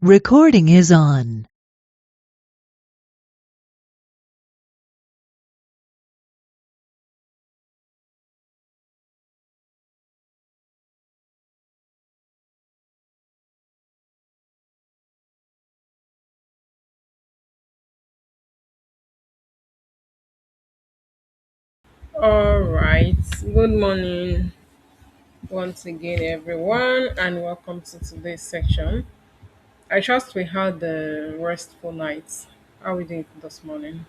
Recording is on. All right. Good morning once again, everyone, and welcome to today's section. I trust we had a restful night. How are we doing this morning?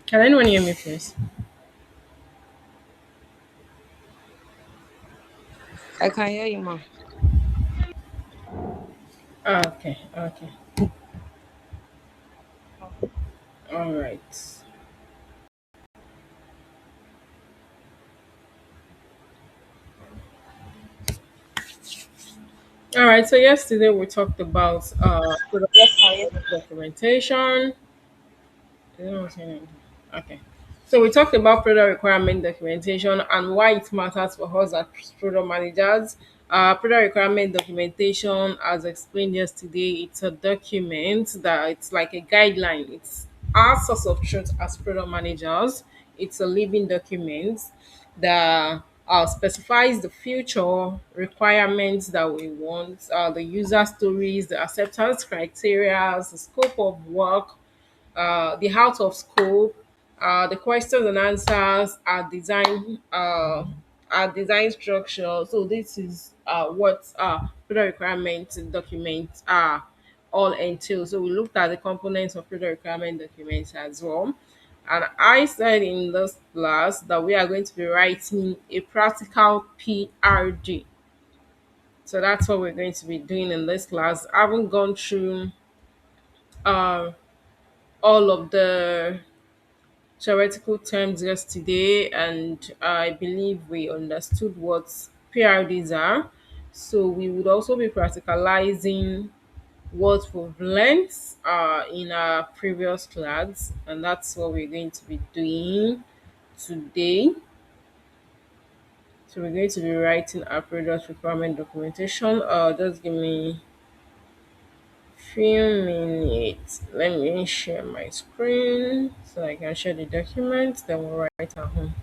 Can anyone hear me, please? I can hear you, ma. Okay, okay. All right. All right. So yesterday we talked about product Yes, I hear. documentation. I don't know what's happening. Okay. So we talked about product requirement documentation and why it matters for us as product managers. Product requirement documentation, as explained yesterday, it's a document that it's like a guideline. It's our source of truth as product managers. It's a living document that specifies the future requirements that we want, the user stories, the acceptance criteria, the scope of work, the out of scope, the questions and answers are design structure. So this is what product requirement documents are all entail. So we looked at the components of product requirement documents as well. And I said in this class that we are going to be writing a practical PRD. So that's what we're going to be doing in this class. I haven't gone through uh, all of the theoretical terms yesterday, and I believe we understood what PRDs are. So we would also be practicalizing what we've learned in our previous class, and that's what we're going to be doing today. So we're going to be writing our product requirement documentation. Just give me few minutes. Let me share my screen so I can share the document. Then we'll write at home.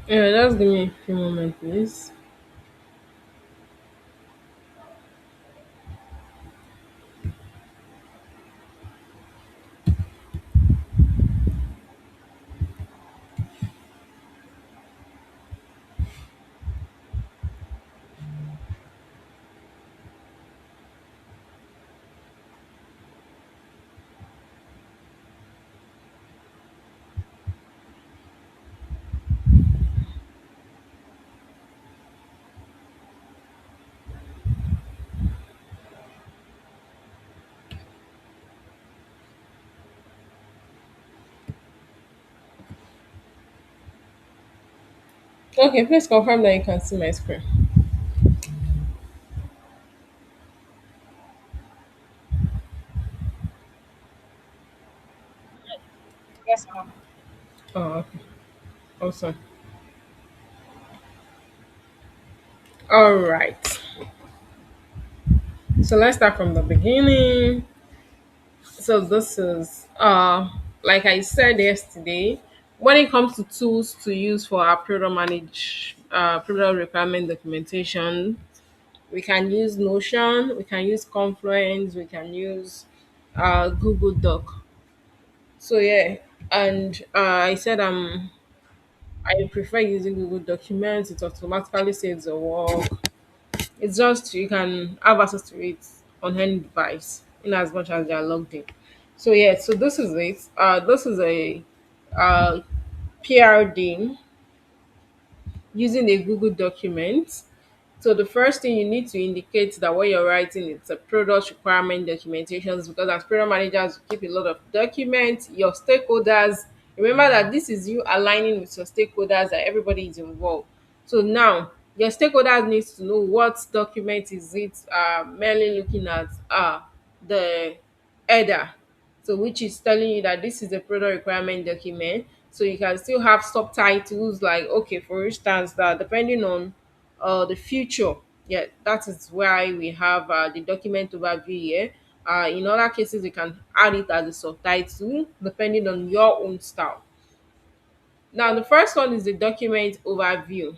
Yeah, just give me a few moments, please. Okay, please confirm that you can see my screen. Yes, ma'am. Oh, okay. Awesome. All right. So let's start from the beginning. So this is like I said yesterday, when it comes to tools to use for our product requirement documentation, we can use Notion, we can use Confluence, we can use Google Doc. So yeah, and I said I prefer using Google Documents. It automatically saves the work. It's just you can have access to it on any device in as much as they are logged in. So yeah, so this is it. This is a uh, PRD using a Google document. So the first thing you need to indicate that what you're writing is a product requirement documentations, because as product managers you keep a lot of documents. Your stakeholders, remember that this is you aligning with your stakeholders, that everybody is involved. So now your stakeholders needs to know what document is it, merely looking at the header, so which is telling you that this is a product requirement document. So you can still have subtitles, like, okay, for instance, that depending on the future, yeah, that is why we have the document overview here. In other cases you can add it as a subtitle depending on your own style. Now the first one is the document overview,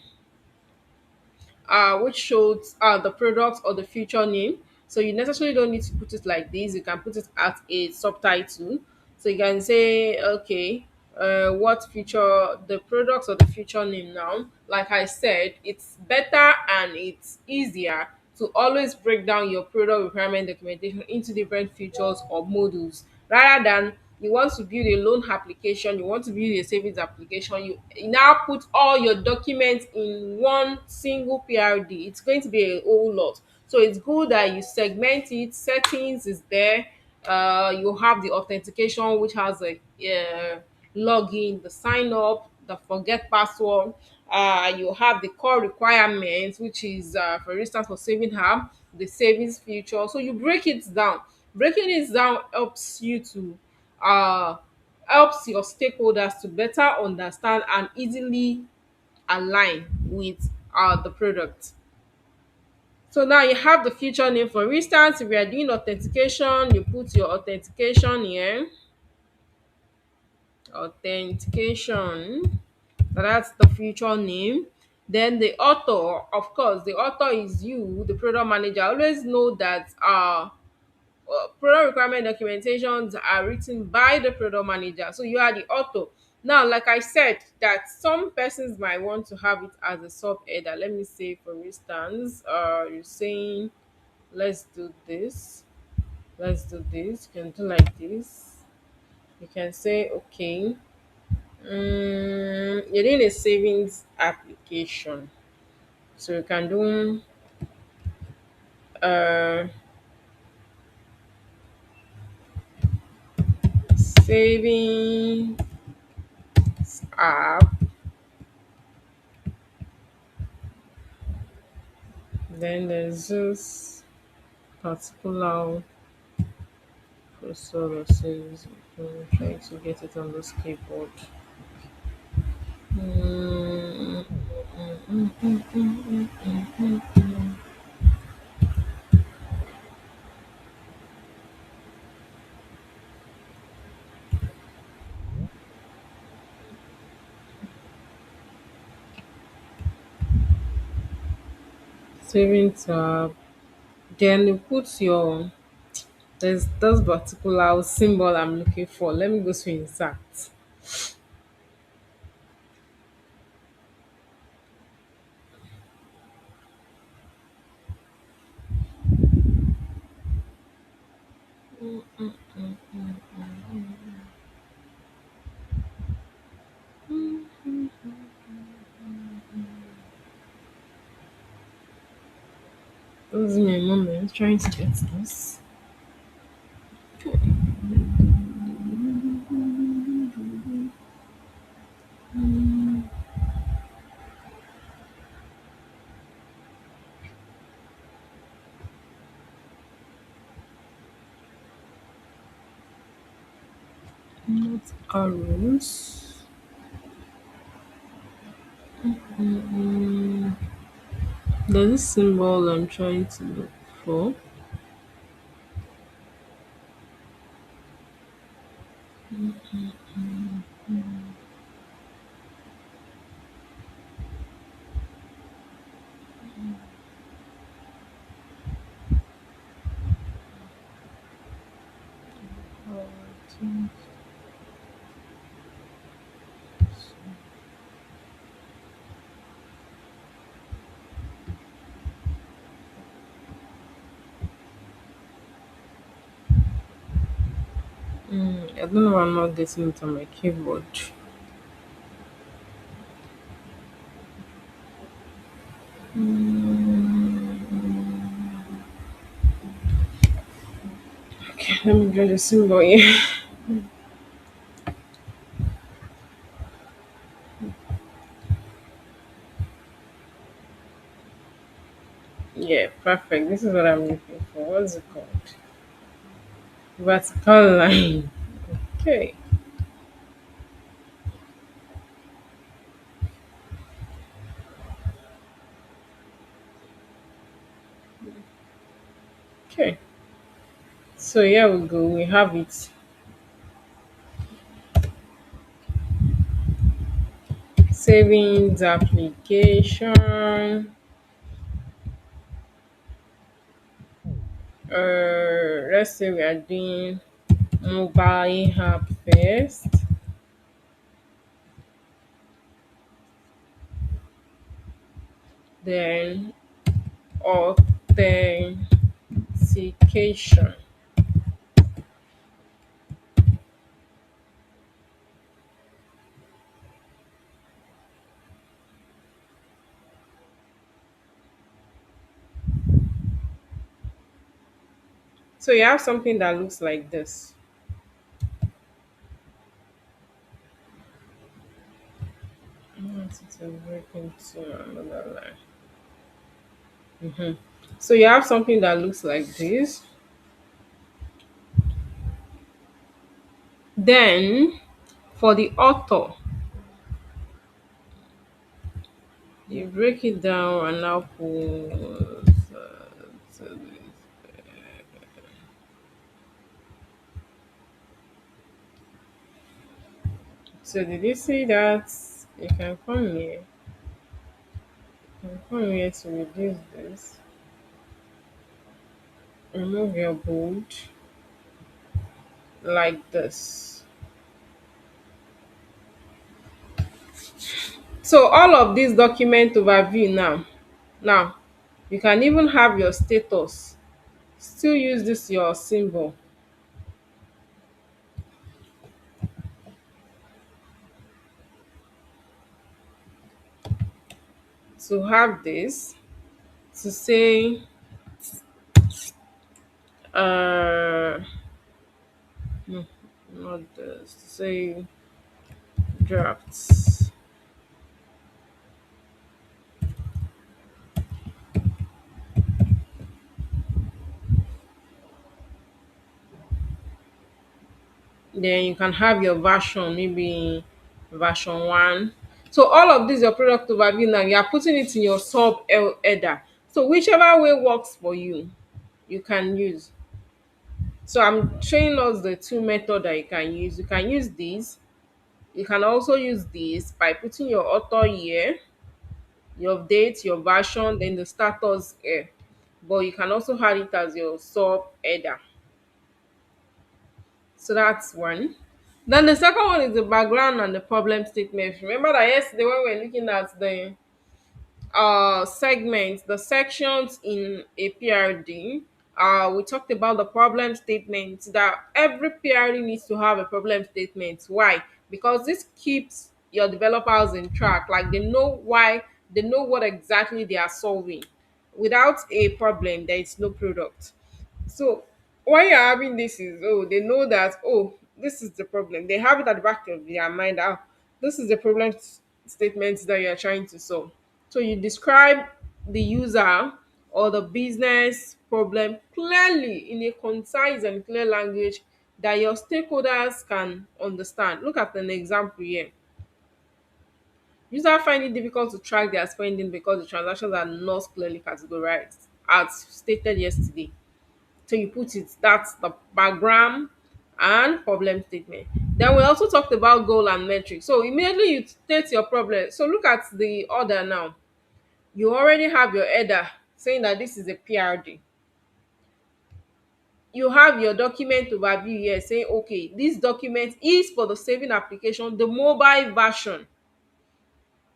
which shows the product or the feature name. So you necessarily don't need to put it like this. You can put it as a subtitle. So you can say, okay, what feature, the product or the feature name now. Like I said, it's better and it's easier to always break down your product requirement documentation into different features or modules, rather than you want to build a loan application, you want to build a savings application, you now put all your documents in one single PRD. It's going to be a whole lot. So it's good that you segment it. Settings is there. You have the authentication, which has a login, the sign up, the forget password. You have the core requirements, which is, for instance, for saving app, the savings feature. So you break it down. Breaking it down uh, helps your stakeholders to better understand and easily align with the product. So now you have the feature name. For instance, if you are doing authentication, you put your authentication here. Authentication. So that's the feature name. Then the author, of course, the author is you, the product manager. Always know that product requirement documentations are written by the product manager. So you are the author. Now, like I said, that some persons might want to have it as a sub header. Let me say, for instance, you're saying, let's do this. Let's do this. You can do like this. You can say, okay, you're doing a savings application. So you can do uh, savings app. Then there's this particular cursor says, trying to get it on this keyboard. Mm, saving tab. Then you put your, there's this particular symbol I'm looking for. Let me go to insert. Give me a moment trying to get this. Not arrows. There's this symbol I'm trying to look for. I don't know why I'm not getting it on my keyboard. Okay, let me draw the symbol here. Yeah, perfect. This is what I'm looking for. What's it called? Vertical line. Okay. Okay. So here we go. We have it. Savings application. Let's say we are doing mobile app first. Then authentication. So you have something that looks like this. I want it to break into another line. So you have something that looks like this. Then for the author, you break it down and now put. So so did you see that? You can come here. You can come here to reduce this. Remove your bold like this. So all of this document overview now. Now you can even have your status. Still use this your symbol to have this to say uh not this to say drafts. Then you can have your version, maybe version one. So all of this your product overview now you are putting it in your sub header. So whichever way works for you, you can use. So I'm showing us the two method that you can use. You can use this. You can also use this by putting your author here, your date, your version, then the status here. But you can also add it as your sub header. So that's one. Then the second one is the background and the problem statement. Remember that yesterday when we were looking at the segments, the sections in a PRD, we talked about the problem statement that every PRD needs to have a problem statement. Why? Because this keeps your developers in track. Like they know why, they know what exactly they are solving. Without a problem, there is no product. So why you're having this is they know that this is the problem. They have it at the back of their mind. This is the problem statement that you're trying to solve. So you describe the user or the business problem clearly in a concise and clear language that your stakeholders can understand. Look at an example here. Users find it difficult to track their spending because the transactions are not clearly categorized, as stated yesterday. So you put it, that's the background and problem statement. Then we also talked about goal and metrics. So immediately you state your problem. So look at the order now. You already have your header saying that this is a PRD. You have your document overview here saying, okay, this document is for the saving application, the mobile version,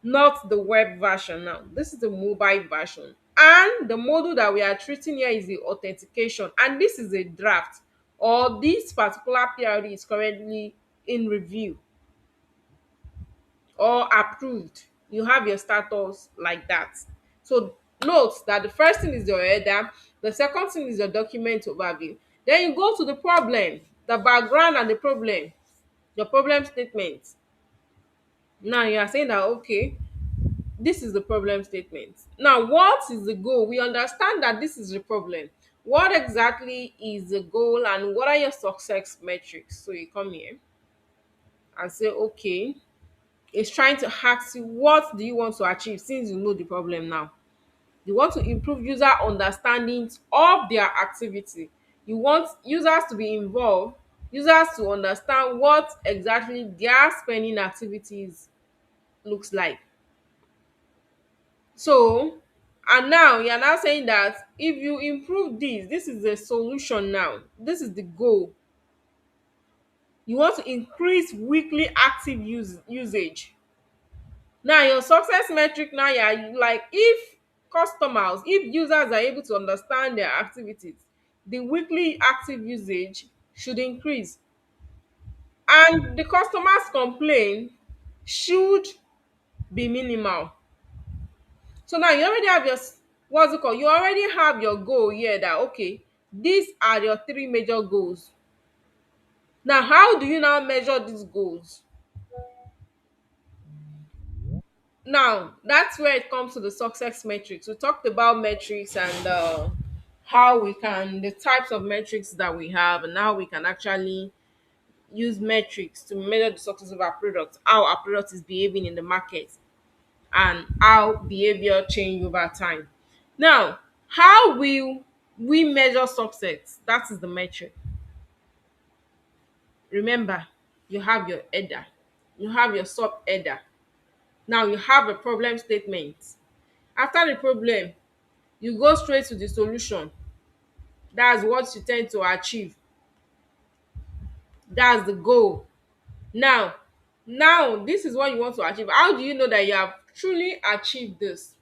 not the web version. Now this is the mobile version, and the module that we are treating here is the authentication, and this is a draft, or this particular PRD is currently in review or approved. You have your status like that. So note that the first thing is your header, the second thing is your document overview, then you go to the problem, the background and the problem, your problem statement. Now you are saying that, okay, this is the problem statement. Now what is the goal? We understand that this is the problem. What exactly is the goal and what are your success metrics? So you come here and say, okay, it's trying to ask you, what do you want to achieve? Since you know the problem now, you want to improve user understanding of their activity. You want users to be involved, users to understand what exactly their spending activities looks like. So, and now you are now saying that if you improve this is the solution. Now this is the goal. You want to increase weekly active usage. Now your success metric, now you are like, if customers, if users are able to understand their activities, the weekly active usage should increase, and the customers complaint should be minimal. So now you already have your what's it called, you already have your goal here, that okay, these are your three major goals. Now how do you now measure these goals? Now that's where it comes to the success metrics. We talked about metrics and how we can, the types of metrics that we have, and how we can actually use metrics to measure the success of our product, how our product is behaving in the market, and how behavior change over time. Now, how will we measure success? That is the metric. Remember, you have your header, you have your sub header. Now you have a problem statement. After the problem, you go straight to the solution. That's what you tend to achieve. That's the goal. Now this is what you want to achieve. How do you know that you have truly achieved this?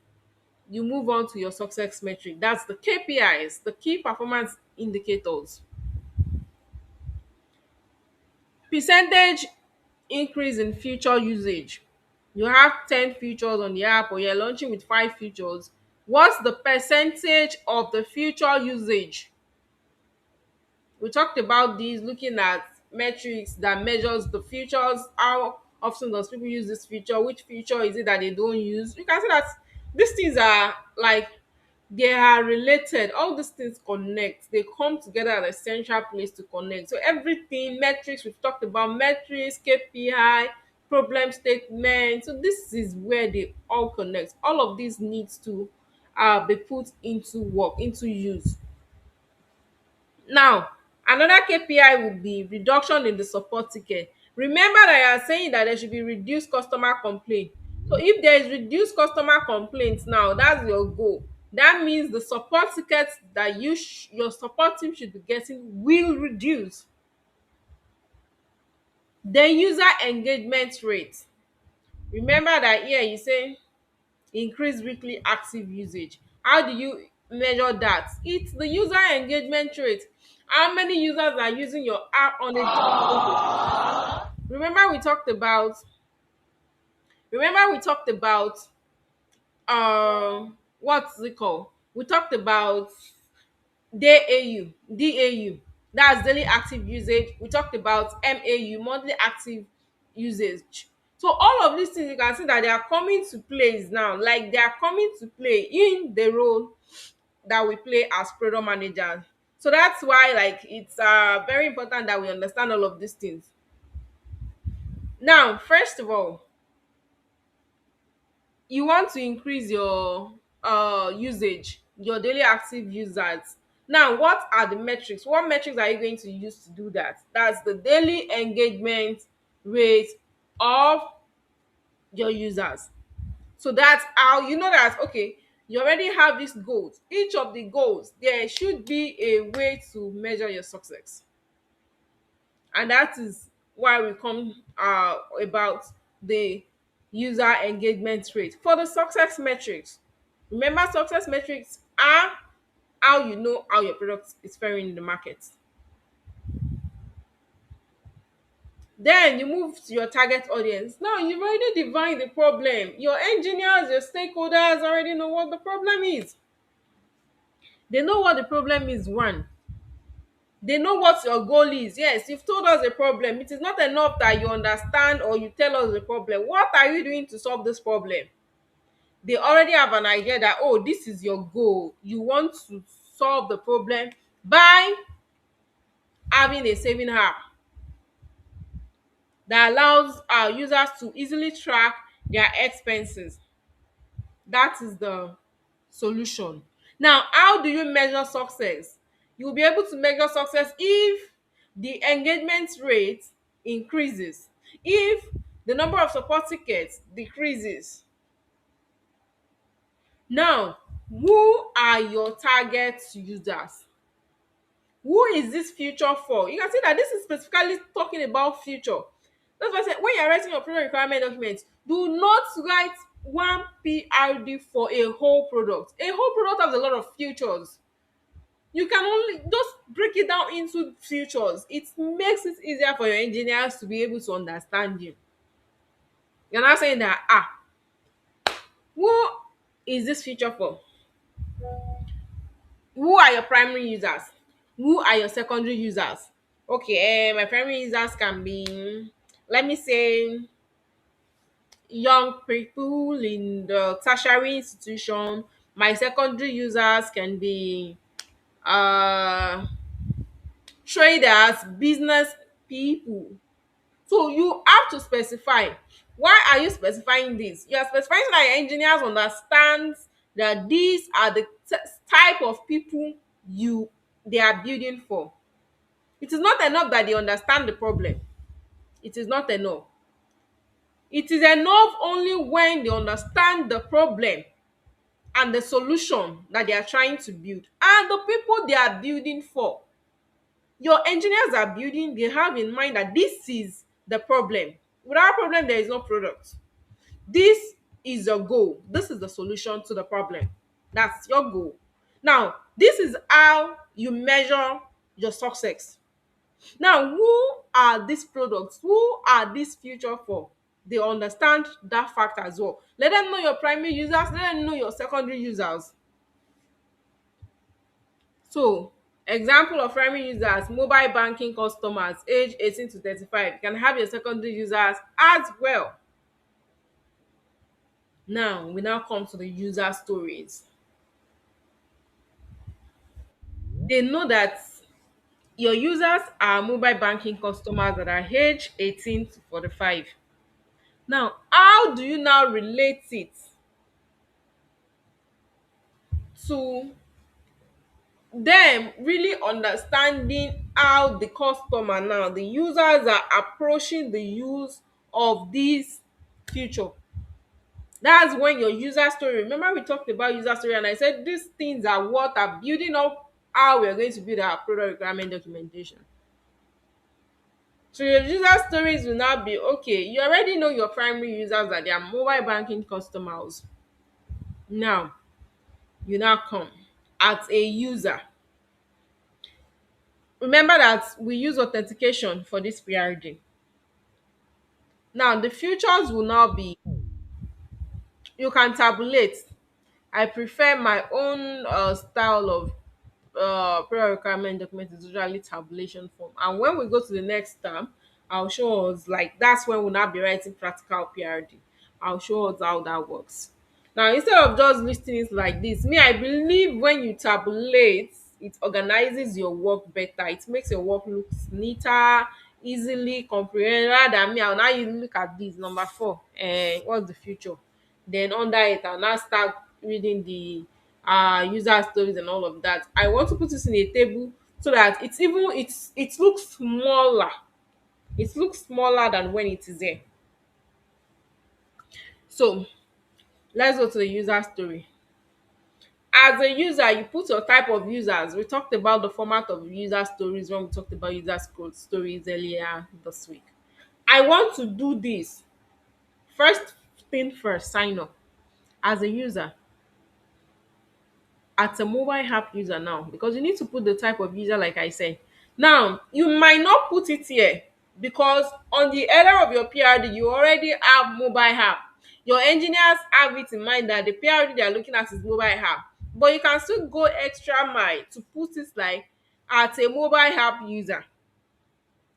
You move on to your success metric. That's the KPIs, the key performance indicators. Percentage increase in feature usage. You have 10 features on the app, or you're launching with 5 features. What's the percentage of the feature usage? We talked about these, looking at metrics that measures the features. How often does people use this feature? Which feature is it that they don't use? You can see that these things are like, they are related. All these things connect, they come together at a central place to connect. So everything, metrics, we've talked about metrics, KPI, problem statement. So this is where they all connect. All of these needs to be put into work, into use. Now, another KPI would be reduction in the support ticket. Remember that I am saying that there should be reduced customer complaint. So if there is reduced customer complaints, now that's your goal. That means the support tickets that your support team should be getting will reduce. Then user engagement rate. Remember that here you say increase weekly active usage. How do you measure that? It's the user engagement rate. How many users are using your app on a daily basis? remember we talked about remember we talked about what's it called, we talked about DAU, that's daily active usage. We talked about MAU, monthly active usage. So all of these things, you can see that they are coming to place now, like they are coming to play in the role that we play as product managers. So that's why like it's very important that we understand all of these things. Now, first of all, you want to increase your usage, your daily active users. Now, what are the metrics? What metrics are you going to use to do that? That's the daily engagement rate of your users. So that's how you know that okay, you already have these goals. Each of the goals, there should be a way to measure your success. And that is why we come about the user engagement rate for the success metrics. Remember, success metrics are how you know how your product is faring in the market. Then you move to your target audience. Now you've already defined the problem. Your engineers, your stakeholders already know what the problem is. They know what the problem is. One, they know what your goal is. Yes, you've told us a problem. It is not enough that you understand or you tell us the problem. What are you doing to solve this problem? They already have an idea that, oh, this is your goal. You want to solve the problem by having a saving app that allows our users to easily track their expenses. That is the solution. Now, how do you measure success? You'll be able to measure success if the engagement rate increases, if the number of support tickets decreases. Now, who are your target users? Who is this future for? You can see that this is specifically talking about future. That's why I said when you're writing your product requirement document, do not write one PRD for a whole product. A whole product has a lot of features. You can only just break it down into features. It makes it easier for your engineers to be able to understand you. You're not saying that who is this feature for? Who are your primary users? Who are your secondary users? Okay, my primary users can be, let me say, young people in the tertiary institution. My secondary users can be uh traders, business people. So you have to specify. Why are you specifying this? You are specifying so that your engineers understand that these are the type of people you they are building for. It is not enough that they understand the problem. It is not enough. It is enough only when they understand the problem and the solution that they are trying to build and the people they are building for. Your engineers are building, they have in mind that this is the problem. Without problem, there is no product. This is your goal. This is the solution to the problem. That's your goal. Now, this is how you measure your success. Now, who are these products? Who are these future for? They understand that fact as well. Let them know your primary users, let them know your secondary users. So, example of primary users, mobile banking customers age 18 to 35. You can have your secondary users as well. Now, we now come to the user stories. They know that your users are mobile banking customers that are age 18 to 45. Now, how do you now relate it to them really understanding how the customer now, the users are approaching the use of this feature? That's when your user story, remember we talked about user story and I said these things are what are building up how we're going to build our product requirement documentation. So your user stories will now be okay, you already know your primary users that they are mobile banking customers. Now you now come as a user. Remember that we use authentication for this PRD. Now the features will now be you can tabulate. I prefer my own style of prayer requirement document is usually tabulation form. And when we go to the next term, I'll show us like that's when we'll now be writing practical PRD. I'll show us how that works. Now, instead of just listing it like this, me, I believe when you tabulate, it organizes your work better. It makes your work look neater, easily comprehend. Rather than me, I'll now you look at this number 4. What's the future? Then under it, I'll now start reading the user stories and all of that. I want to put this in a table so that it looks smaller. It looks smaller than when it is there. So let's go to the user story. As a user, you put your type of users. We talked about the format of user stories when we talked about stories earlier this week. I want to do this. First thing first, sign up as a user. As a mobile app user now, because you need to put the type of user like I said. Now, you might not put it here because on the header of your PRD, you already have mobile app. Your engineers have it in mind that the PRD they are looking at is mobile app, but you can still go extra mile to put it like at a mobile app user,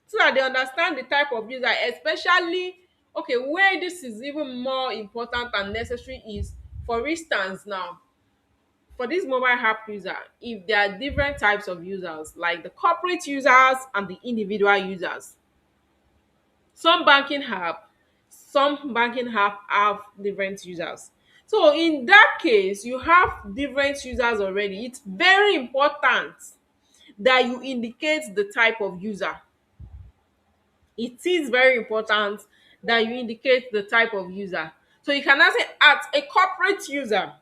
so that they understand the type of user. Especially, okay, where this is even more important and necessary is, for instance now, for this mobile app user, if there are different types of users like the corporate users and the individual users. Some banking app have different users. So in that case, you have different users already. It's very important that you indicate the type of user. It is very important that you indicate the type of user. So you cannot say at a corporate user.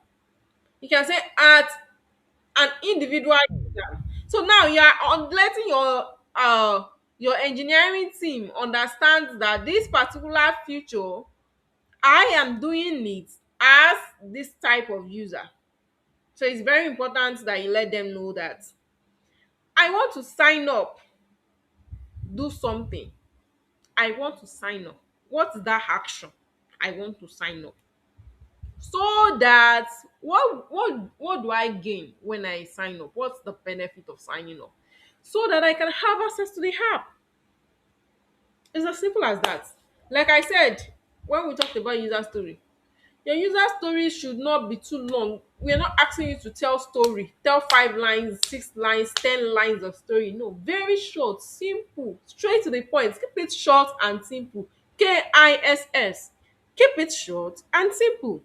You can say at an individual user. So now you are letting your engineering team understand that this particular feature, I am doing it as this type of user. So it's very important that you let them know that I want to sign up, do something. I want to sign up. What's that action? I want to sign up. So that what do I gain when I sign up? What's the benefit of signing up? So that I can have access to the app. It's as simple as that. Like I said, when we talked about user story, your user story should not be too long. We are not asking you to tell 5 lines, 6 lines, 10 lines of story. No, very short, simple, straight to the point. Keep it short and simple. KISS. Keep it short and simple.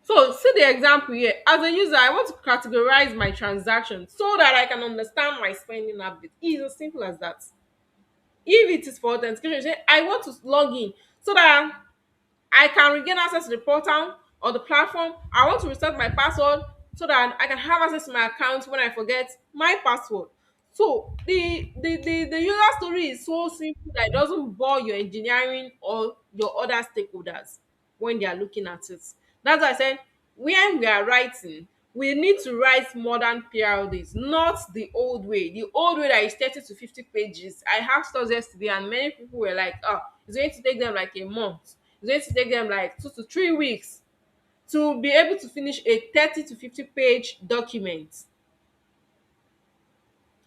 So see the example here. As a user, I want to categorize my transactions so that I can understand my spending habits. It's as simple as that. If it is for authentication, say I want to log in so that I can regain access to the portal or the platform. I want to reset my password so that I can have access to my account when I forget my password. So the user story is so simple that it doesn't bore your engineering or your other stakeholders when they are looking at it. That's why I said when we are writing, we need to write modern PRDs, not the old way. The old way that is 30 to 50 pages. I asked us yesterday, and many people were like, oh, it's going to take them like a month. It's going to take them like 2 to 3 weeks to be able to finish a 30 to 50 page document.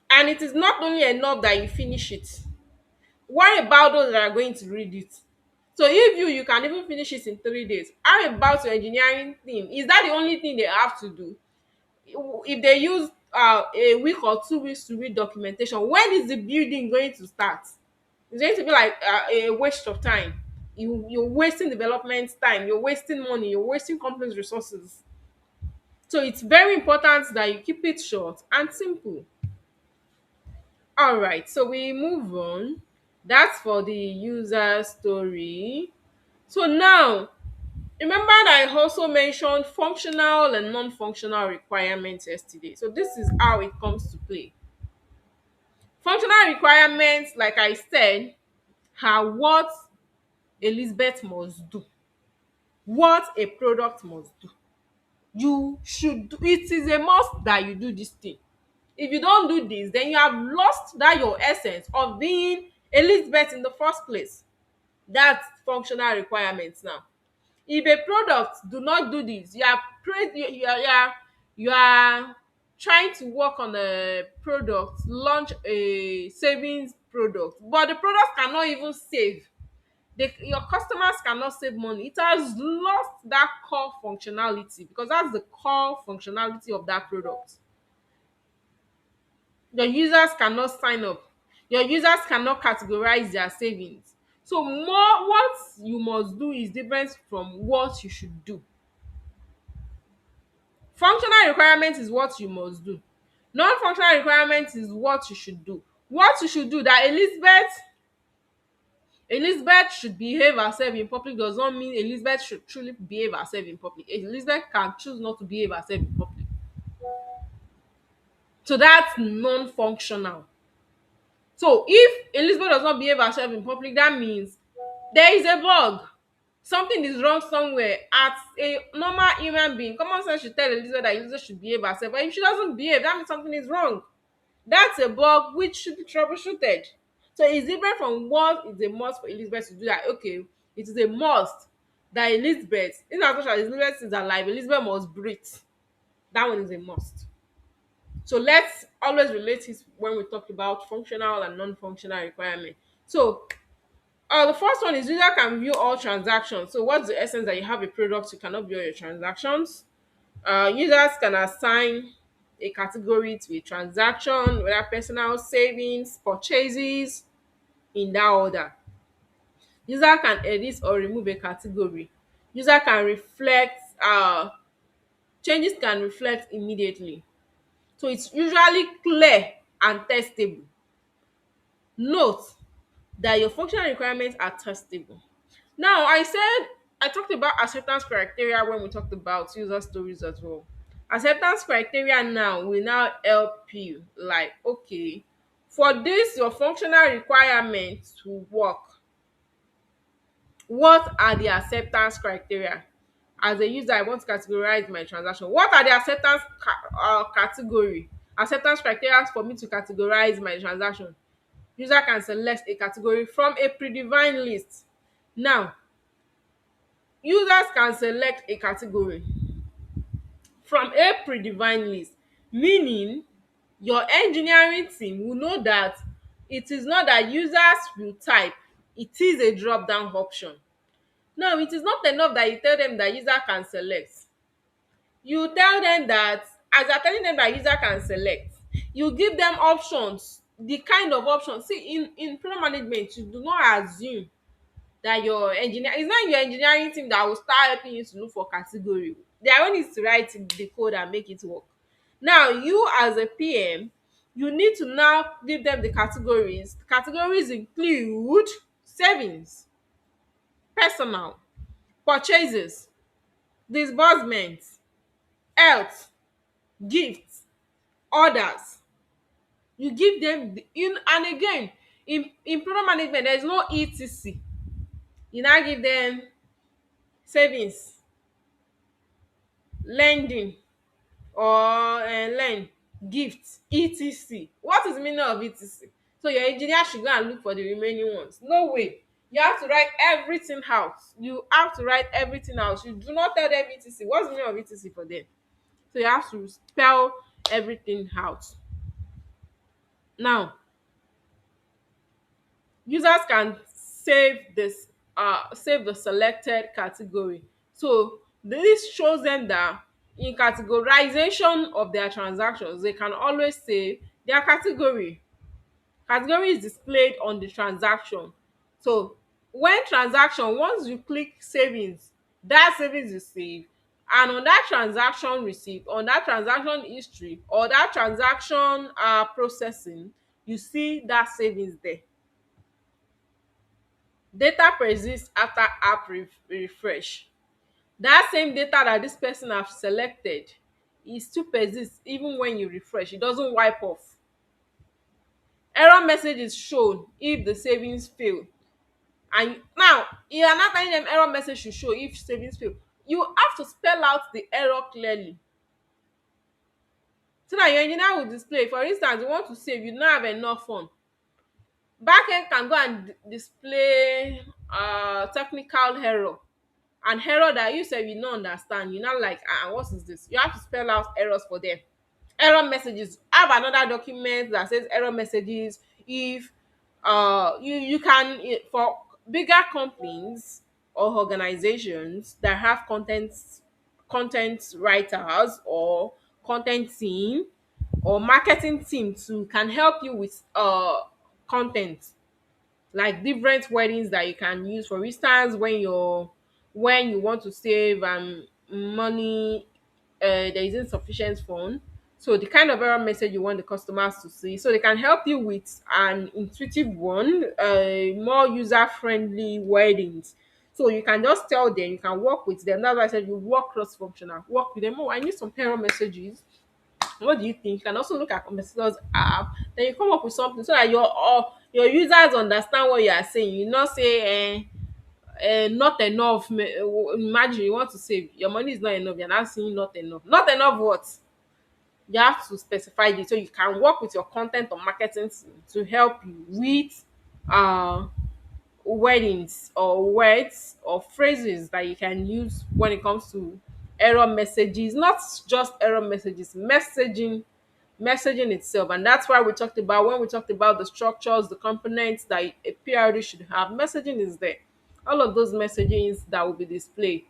And it is not only enough that you finish it. What about those that are going to read it? So if you can even finish it in 3 days, how about your engineering team? Is that the only thing they have to do? If they use a week or 2 weeks to read documentation, when is the building going to start? It's going to be like a waste of time. You're wasting development time, you're wasting money, you're wasting company's resources. So it's very important that you keep it short and simple. All right, so we move on. That's for the user story. So now, remember that I also mentioned functional and non-functional requirements yesterday. So this is how it comes to play. Functional requirements, like I said, are what Elizabeth must do, what a product must do. You should do it. Is a must that you do this thing. If you don't do this, then you have lost that your essence of being Elizabeth in the first place. That's functional requirements now. If a product do not do this, you are trying to work on a product, launch a savings product, but the product cannot even save. Your customers cannot save money. It has lost that core functionality because that's the core functionality of that product. Your users cannot sign up. Your users cannot categorize their savings. So more what you must do is different from what you should do. Functional requirement is what you must do. Non-functional requirement is what you should do. What you should do that Elizabeth should behave herself in public does not mean Elizabeth should truly behave herself in public. Elizabeth can choose not to behave herself in public. So that's non-functional. So if Elizabeth does not behave herself in public, that means there is a bug. Something is wrong somewhere. As a normal human being, common sense should tell Elizabeth that Elizabeth should behave herself. But if she doesn't behave, that means something is wrong. That's a bug which should be troubleshooted. So it's different from what is a must for Elizabeth to do that. Okay, it is a must that Elizabeth, in as much as Elizabeth is alive, Elizabeth must breathe. That one is a must. So let's always relate it when we talk about functional and non-functional requirement. So the first one is user can view all transactions. So what's the essence that you have a product you cannot view all your transactions? Users can assign a category to a transaction, whether personal savings, purchases, in that order. User can edit or remove a category. User can reflect changes can reflect immediately. So it's usually clear and testable. Note that your functional requirements are testable. Now, I talked about acceptance criteria when we talked about user stories as well. Acceptance criteria now will now help you, like, okay, for this your functional requirements to work, what are the acceptance criteria? As a user, I want to categorize my transaction. What are the acceptance criteria for me to categorize my transaction? User can select a category from a predefined list. Now, users can select a category from a predefined list, meaning your engineering team will know that it is not that users will type, it is a drop down option. Now, it is not enough that you tell them that user can select. You tell them that, as you're telling them that user can select, you give them options, the kind of options. See, in product management, you do not assume that your engineer, it's not your engineering team that will start helping you to look for category. Their own is to write the code and make it work. Now, you as a PM, you need to now give them the categories. Categories include savings, personal, purchases, disbursements, health, gifts, orders. You give them and again, in product management there is no etc. You now give them savings, lending, or lend, gift, etc. What is the meaning of etc? So your engineer should go and look for the remaining ones? No way. You have to write everything out. You have to write everything out. You do not tell them etc. What's the meaning of etc for them? So you have to spell everything out. Now, users can save the selected category. So this shows them that in categorization of their transactions, they can always save their category. Category is displayed on the transaction. So when transaction, once you click savings, that savings is saved, and on that transaction receipt, on that transaction history, or that transaction processing, you see that savings there. Data persists after app refresh. That same data that this person have selected, e still persist even when you refresh. E doesn't wipe off. Error message is shown if the savings fail. And now you are not telling them error message should show if savings fail. You have to spell out the error clearly so that your engineer will display. For instance, you want to save, you don't have enough fund. Backend can go and display technical error, an error that you sef you no understand. You now like, what is this? You have to spell out errors for them. Error messages, have another document that says error messages. If you can, for bigger companies or organizations that have content writers or content team or marketing team too can help you with content, like different weddings that you can use. For instance, when you want to save money, there isn't sufficient fund, so the kind of error message you want the customers to see, so they can help you with an intuitive one, more user friendly weddings. So you can just tell them, you can work with them. That's why I said you work cross functional, work with them. Oh, I need some error messages, what do you think? You can also look at competitors app, then you come up with something so that your users understand what you are saying. You not say not enough. Imagine you want to save, your money is not enough, you're not saying not enough. Not enough what? You have to specify this so you can work with your content or marketing team to help you with uh weddings or words or phrases that you can use when it comes to error messages. Not just error messages, messaging itself. And that's why we talked about, when we talked about the structures, the components that a PRD should have, messaging is there. All of those messages that will be displayed.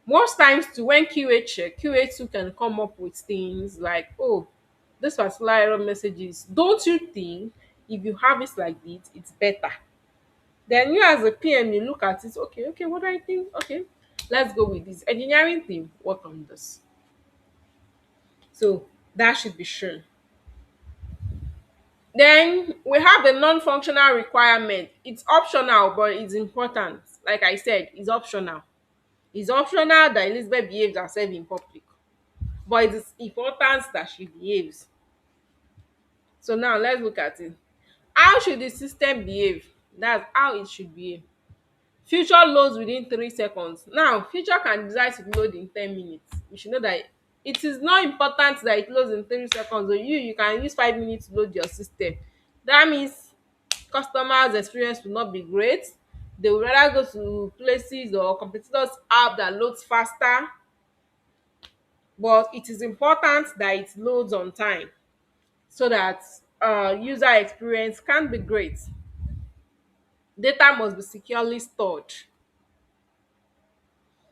Most times too, when QA check, QA2 can come up with things like, oh, this particular error messages, don't you think if you have it like this, it's better? Then you as a PM, you look at it, okay, okay, what do I think? Okay, let's go with this. Engineering team, work on this. So that should be shown. Then we have the non-functional requirement. It's optional, but it's important. Like I said, it's optional. It's optional that Elizabeth behaves herself in public, but it is important that she behaves. So now let's look at it. How should the system behave? That's how it should behave. Future loads within 3 seconds. Now future can decide to load in 10 minutes. You should know that it is not important that it loads in 3 seconds. So you can use 5 minutes to load your system. That means customers experience will not be great. They would rather go to places or competitors app that loads faster, but it is important that it loads on time so that user experience can be great. Data must be securely stored.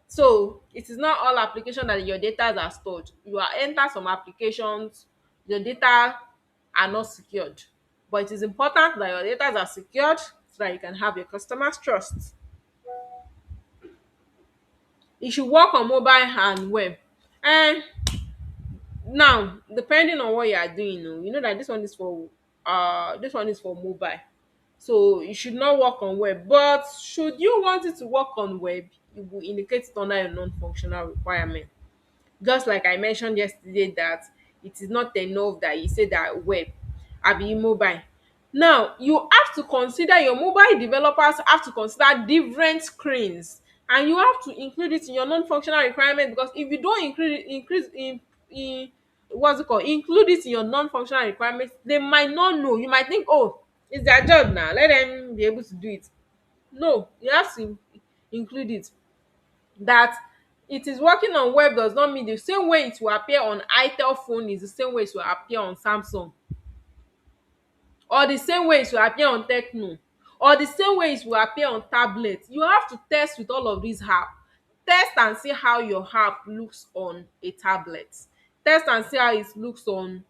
So it is not all application that your data are stored. You are enter some applications, your data are not secured, but it is important that your data are secured so that you can have your customers trust. You should work on mobile and web. And now, depending on what you are doing, you know that this one is for mobile. So you should not work on web. But should you want it to work on web, you will indicate it under a non-functional requirement. Just like I mentioned yesterday that it is not enough that you say that web abi mobile. Now you have to consider, your mobile developers have to consider different screens, and you have to include it in your non-functional requirement, because if you don't in what's it called, include it in your non-functional requirement, they might not know. You might think, oh, it's their job now, let them be able to do it. No, you have to include it. That it is working on web does not mean the same way it will appear on itel phone is the same way it will appear on Samsung, or the same way it will appear on Tecno, or the same way it will appear on tablet. You have to test with all of these app. Test and see how your app looks on a tablet. Test and see how it looks on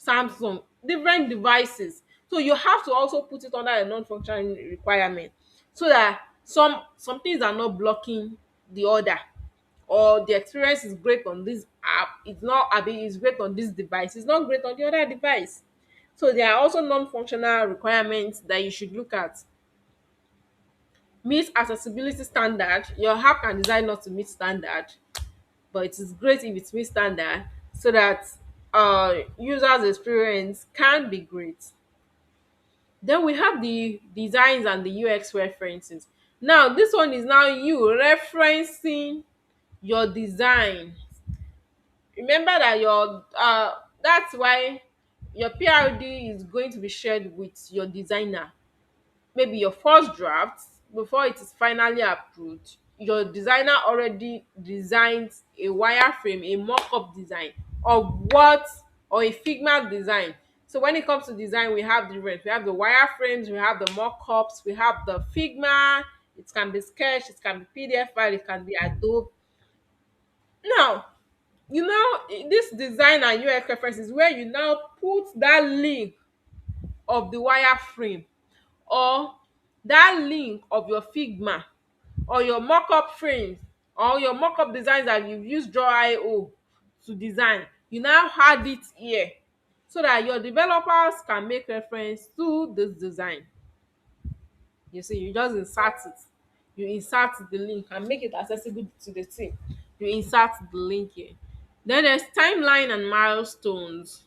Samsung, different devices. So you have to also put it under a non-functional requirement, so that some things are not blocking the other, or the experience is great on this app, it's not abi is great on this device, it's not great on the other device. So there are also non-functional requirements that you should look at. Meet accessibility standard. Your app can decide not to meet standard, but it is great if it meets standard, so that users experience can be great. Then we have the designs and the UX references. Now this one is now you referencing your design. Remember that your that's why your PRD is going to be shared with your designer. Maybe your first draft, before it is finally approved, your designer already designed a wireframe, a mock-up design of what, or a Figma design, so So when it comes to design, we have the rent. We have the wireframes, we have the mock-ups, we have the Figma. It can be Sketch, it can be PDF file, it can be Adobe. Now, this design and UX reference is where you now put that link of the wireframe, or that link of your Figma, or your mock-up frames, or your mock-up designs that you've used Draw.io to design. You now add it here so that your developers can make reference to this design. You see, you just insert it. You insert the link and make it accessible to the team. You insert the link here. Then there's timeline and milestones.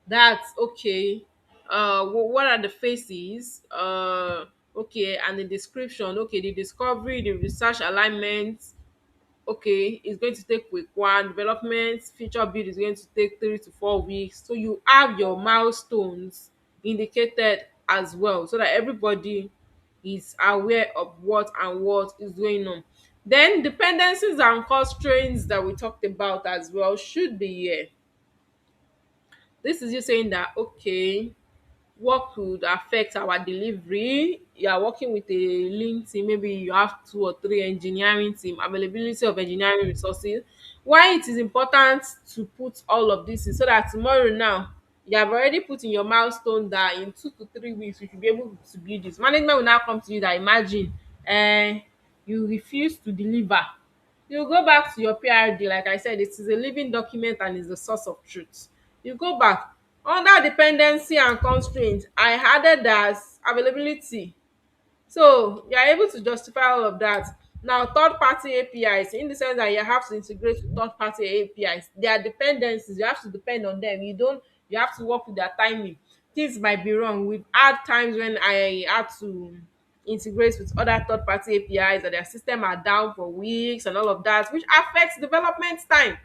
That's okay. What are the phases? Okay, and the description. Okay, the discovery, the research alignment. Okay, it's going to take week one. Development feature build is going to take 3 to 4 weeks. So you have your milestones indicated as well, so that everybody is aware of what is going on. Then dependencies and constraints that we talked about as well should be here. This is you saying that, okay, what could affect our delivery? You are working with a lean team, maybe you have 2 or 3 engineering team, availability of engineering resources. Why it is important to put all of this in, so that tomorrow now you have already put in your milestone that in 2 to 3 weeks we should be able to build this. Management will now come to you that, imagine, you refuse to deliver. You go back to your PRD. Like I said, it is a living document and is the source of truth. You go back under dependency and constraint. I added as availability, so you are able to justify all of that. Now, third party APIs, in the sense that you have to integrate with third party APIs. They are dependencies, you have to depend on them. You have to work with their timing. Things might be wrong. We've had times when I had to integrate with other third party APIs that their system are down for weeks and all of that, which affects development time.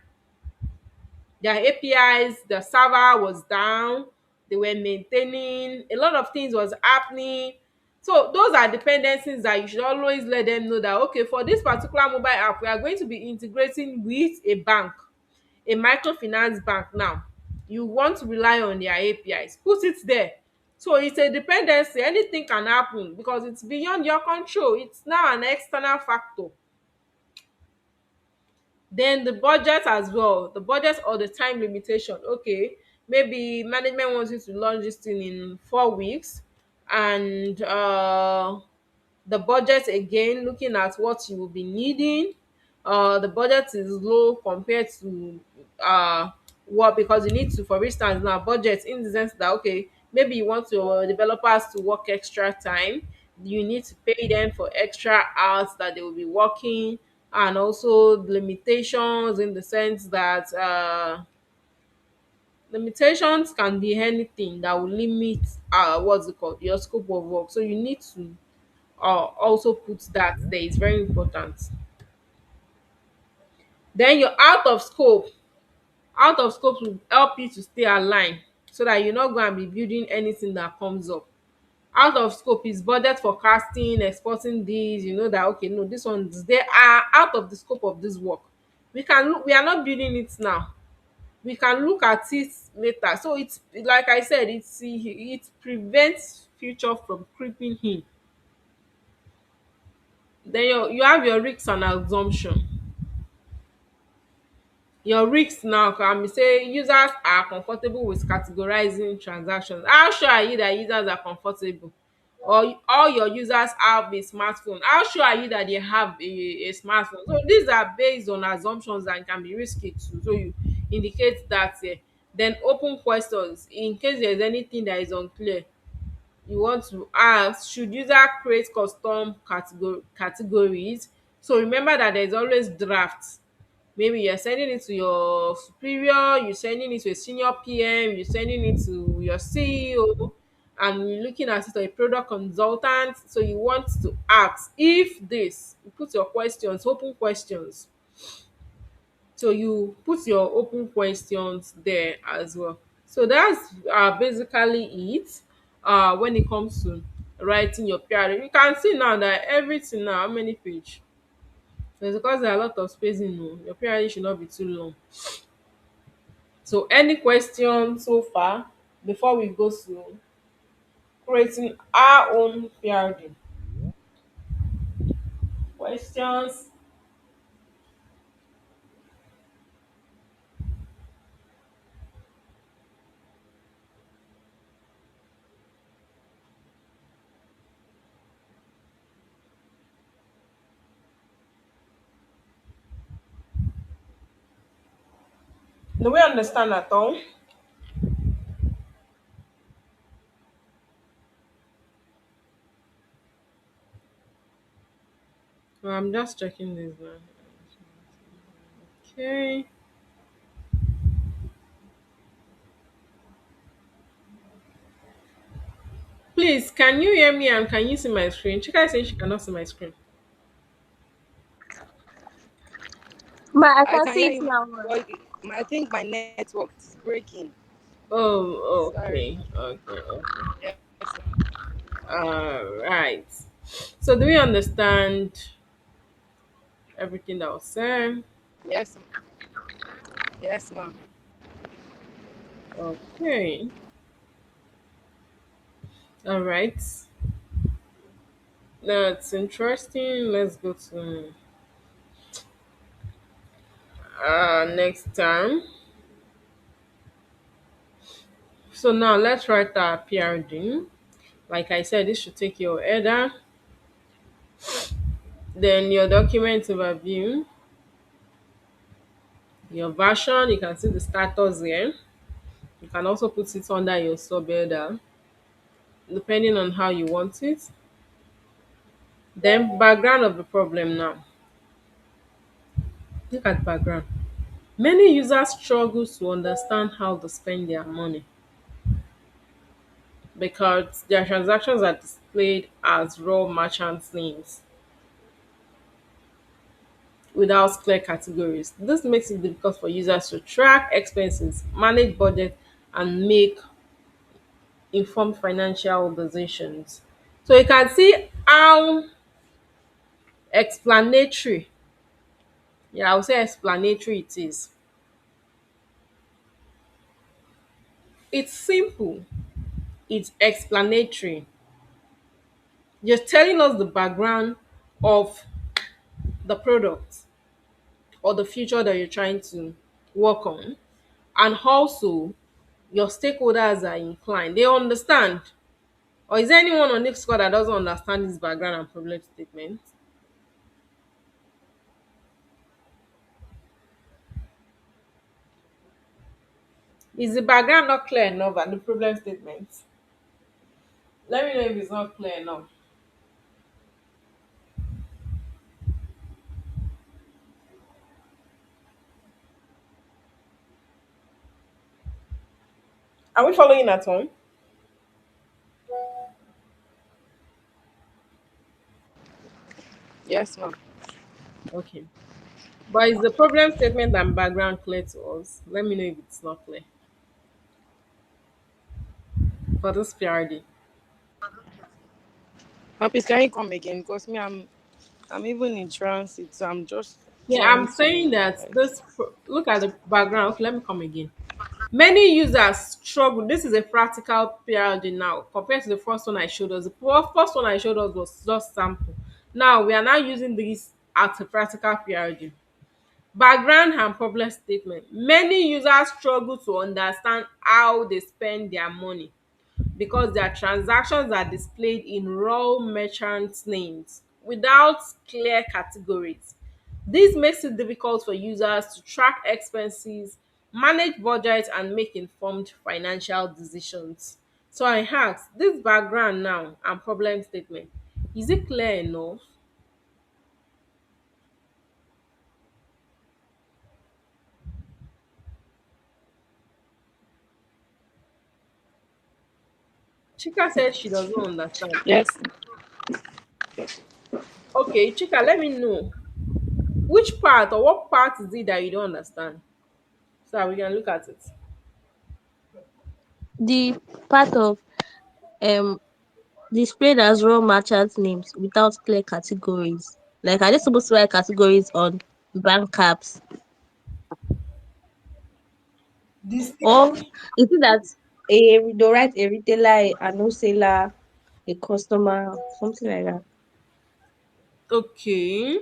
Their APIs, the server was down, they were maintaining, a lot of things was happening. So those are dependencies that you should always let them know that, okay, for this particular mobile app, we are going to be integrating with a bank, a microfinance bank. Now, you want to rely on their APIs, put it there. So it's a dependency, anything can happen because it's beyond your control. It's now an external factor. Then the budget as well, the budget or the time limitation. Okay, maybe management wants you to launch this thing in 4 weeks, and the budget, again, looking at what you will be needing, the budget is low compared to what, because you need to, for instance, now budget in the sense that, okay, maybe you want your developers to work extra time, you need to pay them for extra hours that they will be working, and also limitations in the sense that limitations can be anything that will limit what's it called, your scope of work. So you need to also put that there, is very important. Then your out of scope will help you to stay aligned, so that you're not going to be building anything that comes up. Out of scope is budget forecasting, exporting these, you know that, okay, no, this one, they are out of the scope of this work. We are not building it now, we can look at it later. So it's like I said, it prevents future from creeping in. Then you have your risks and assumption. Your risks now can be say users are comfortable with categorizing transactions. How sure are you that users are comfortable? Or all your users have a smartphone? How sure are you that they have a smartphone? So these are based on assumptions and can be risky too. So you indicate that. Then open questions, in case there is anything that is unclear. You want to ask, should user create custom categories? So remember that there is always draft. Maybe you're sending it to your superior, you're sending it to a senior PM, you're sending it to your CEO, and you're looking at it, or a product consultant. So you want to ask if this, you put your questions, open questions. So you put your open questions there as well. So that's basically it when it comes to writing your PR. You can see now that everything now, how many page? So it's because there are a lot of spacing. No, your PR should not be too long. So any question so far? before we go to creating our own PRD. Questions? Do we understand at all? Well, I'm just checking this now. Okay. Please, can you hear me and can you see my screen? Chika is saying she cannot see my screen. Ma, I I can can see hear it you, now. but I think my network is breaking. Oh, Sorry. okay. Okay, okay. Yes, ma'am. All right. So, do we understand everything that was said? Yes, ma'am. Yes, ma'am. Okay. All right. That's interesting. Let's go to next time. So now let's write our PRD. Like I said, this should take your header, then your document overview, your version. You can see the status here. You can also put it under your subheader, depending on how you want it. Then background of the problem now. Look at background. Many users struggle to understand how to spend their money because their transactions are displayed as raw merchant names without clear categories. This makes it difficult for users to track expenses, manage budget, and make informed financial decisions. So you can see how explanatory, yeah, I would say explanatory it is. It's simple, it's explanatory. You're telling us the background of the product or the future that you're trying to work on, and also your stakeholders are inclined, they understand. Or is there anyone on this call that doesn't understand this background and problem statement? Is the background not clear enough and the problem statement? Let me know if it's not clear enough. Are we following at home? Yes, ma'am. Okay. But is the problem statement and background clear to us? Let me know if it's not clear for this PRD. Please, can you come again? Because me, I'm even in transit, so I'm just Yeah, trying I'm to saying that like. look at the background. Okay, let me come again. Many users struggle. This is a practical PRD now compared to the first one I showed us. The first one I showed us was just sample. Now we are now using this as a practical PRD. Background and problem statement. Many users struggle to understand how they spend their money because their transactions are displayed in raw merchant names without clear categories. This makes it difficult for users to track expenses, manage budgets, and make informed financial decisions. So I ask, this background now and problem statement, is it clear enough? Chika said she doesn't understand. Yes. Okay, Chika, let me know which part or what part is it that you don't understand so that we can look at it. The part of um displayed as raw merchant names without clear categories. Like, are they supposed to write categories on bank apps? Or Display. is it that? They'll write a retailer, a no seller, a customer, something like that. Okay,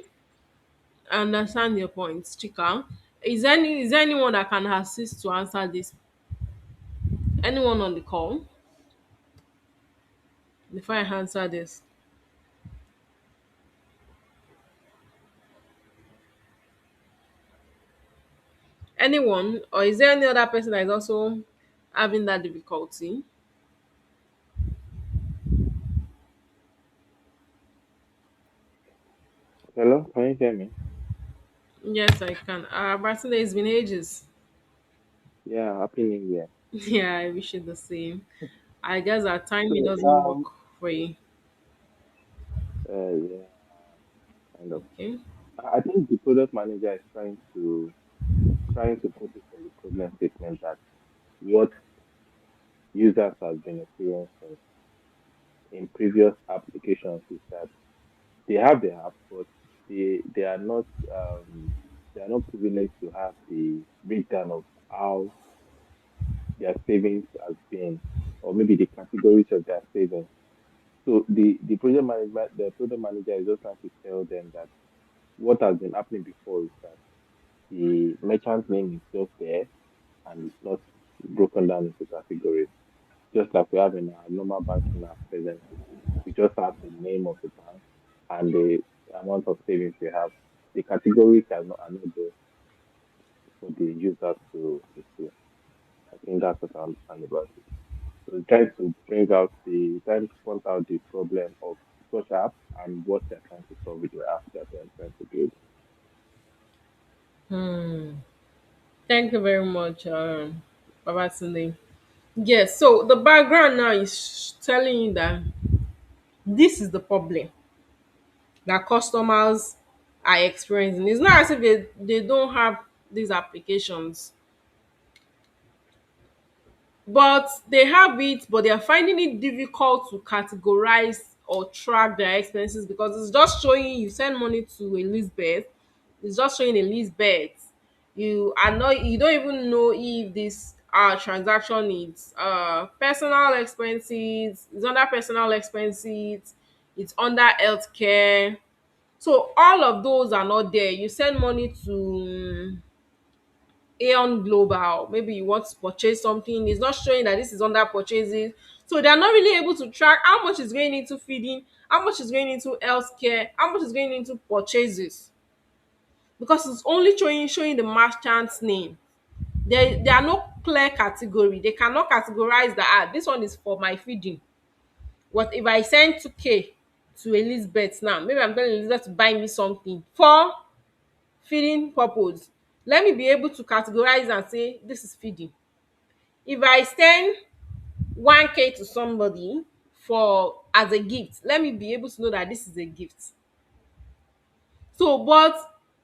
I understand your point, Chika. Is there anyone that can assist to answer this? Anyone on the call before I answer this? Anyone, or is there any other person that is also having that difficulty? Hello, can you hear me? Yes, I can. Barcelona, it's been ages. Yeah, happy New Year. Yeah, I wish you the same. I guess our timing So, doesn't work for you. yeah, kind of. Okay. I think the product manager is trying to put it in the problem statement that what users have been experiencing in previous applications is that they have the app, but they are not they are not privileged to have the breakdown of how their savings has been, or maybe the categories of their savings. So the project manager is just trying to tell them that what has been happening before is that the merchant name is just there and it's not broken down into categories. Just like we have in our normal banking app presently. We just have the name of the bank and the amount of savings we have. The categories are not there for the users to see. I think that's what I understand about it. So trying to point out the problem of such app and what they're trying to solve with the app that they're trying to build. Hmm. Thank you very much, Babatunde. Yes, so the background now is telling you that this is the problem that customers are experiencing. It's not as if they don't have these applications, but they have it, but they are finding it difficult to categorize or track their expenses because it's just showing you send money to Elizabeth. It's just showing Elizabeth. You don't even know if this transaction is personal expenses, it's under personal expenses, it's under healthcare. So all of those are not there. You send money to Aeon Global, maybe you want to purchase something, it's not showing that this is under purchases. So they are not really able to track how much is going into feeding, how much is going into healthcare, how much is going into purchases, because it's only showing the merchant's name. There are no clear category. They cannot categorize that this one is for my feeding. What if I send 2K to Elizabeth now? Maybe I'm telling Elizabeth to buy me something for feeding purpose. Let me be able to categorize and say this is feeding. If I send 1K to somebody for as a gift, let me be able to know that this is a gift. So but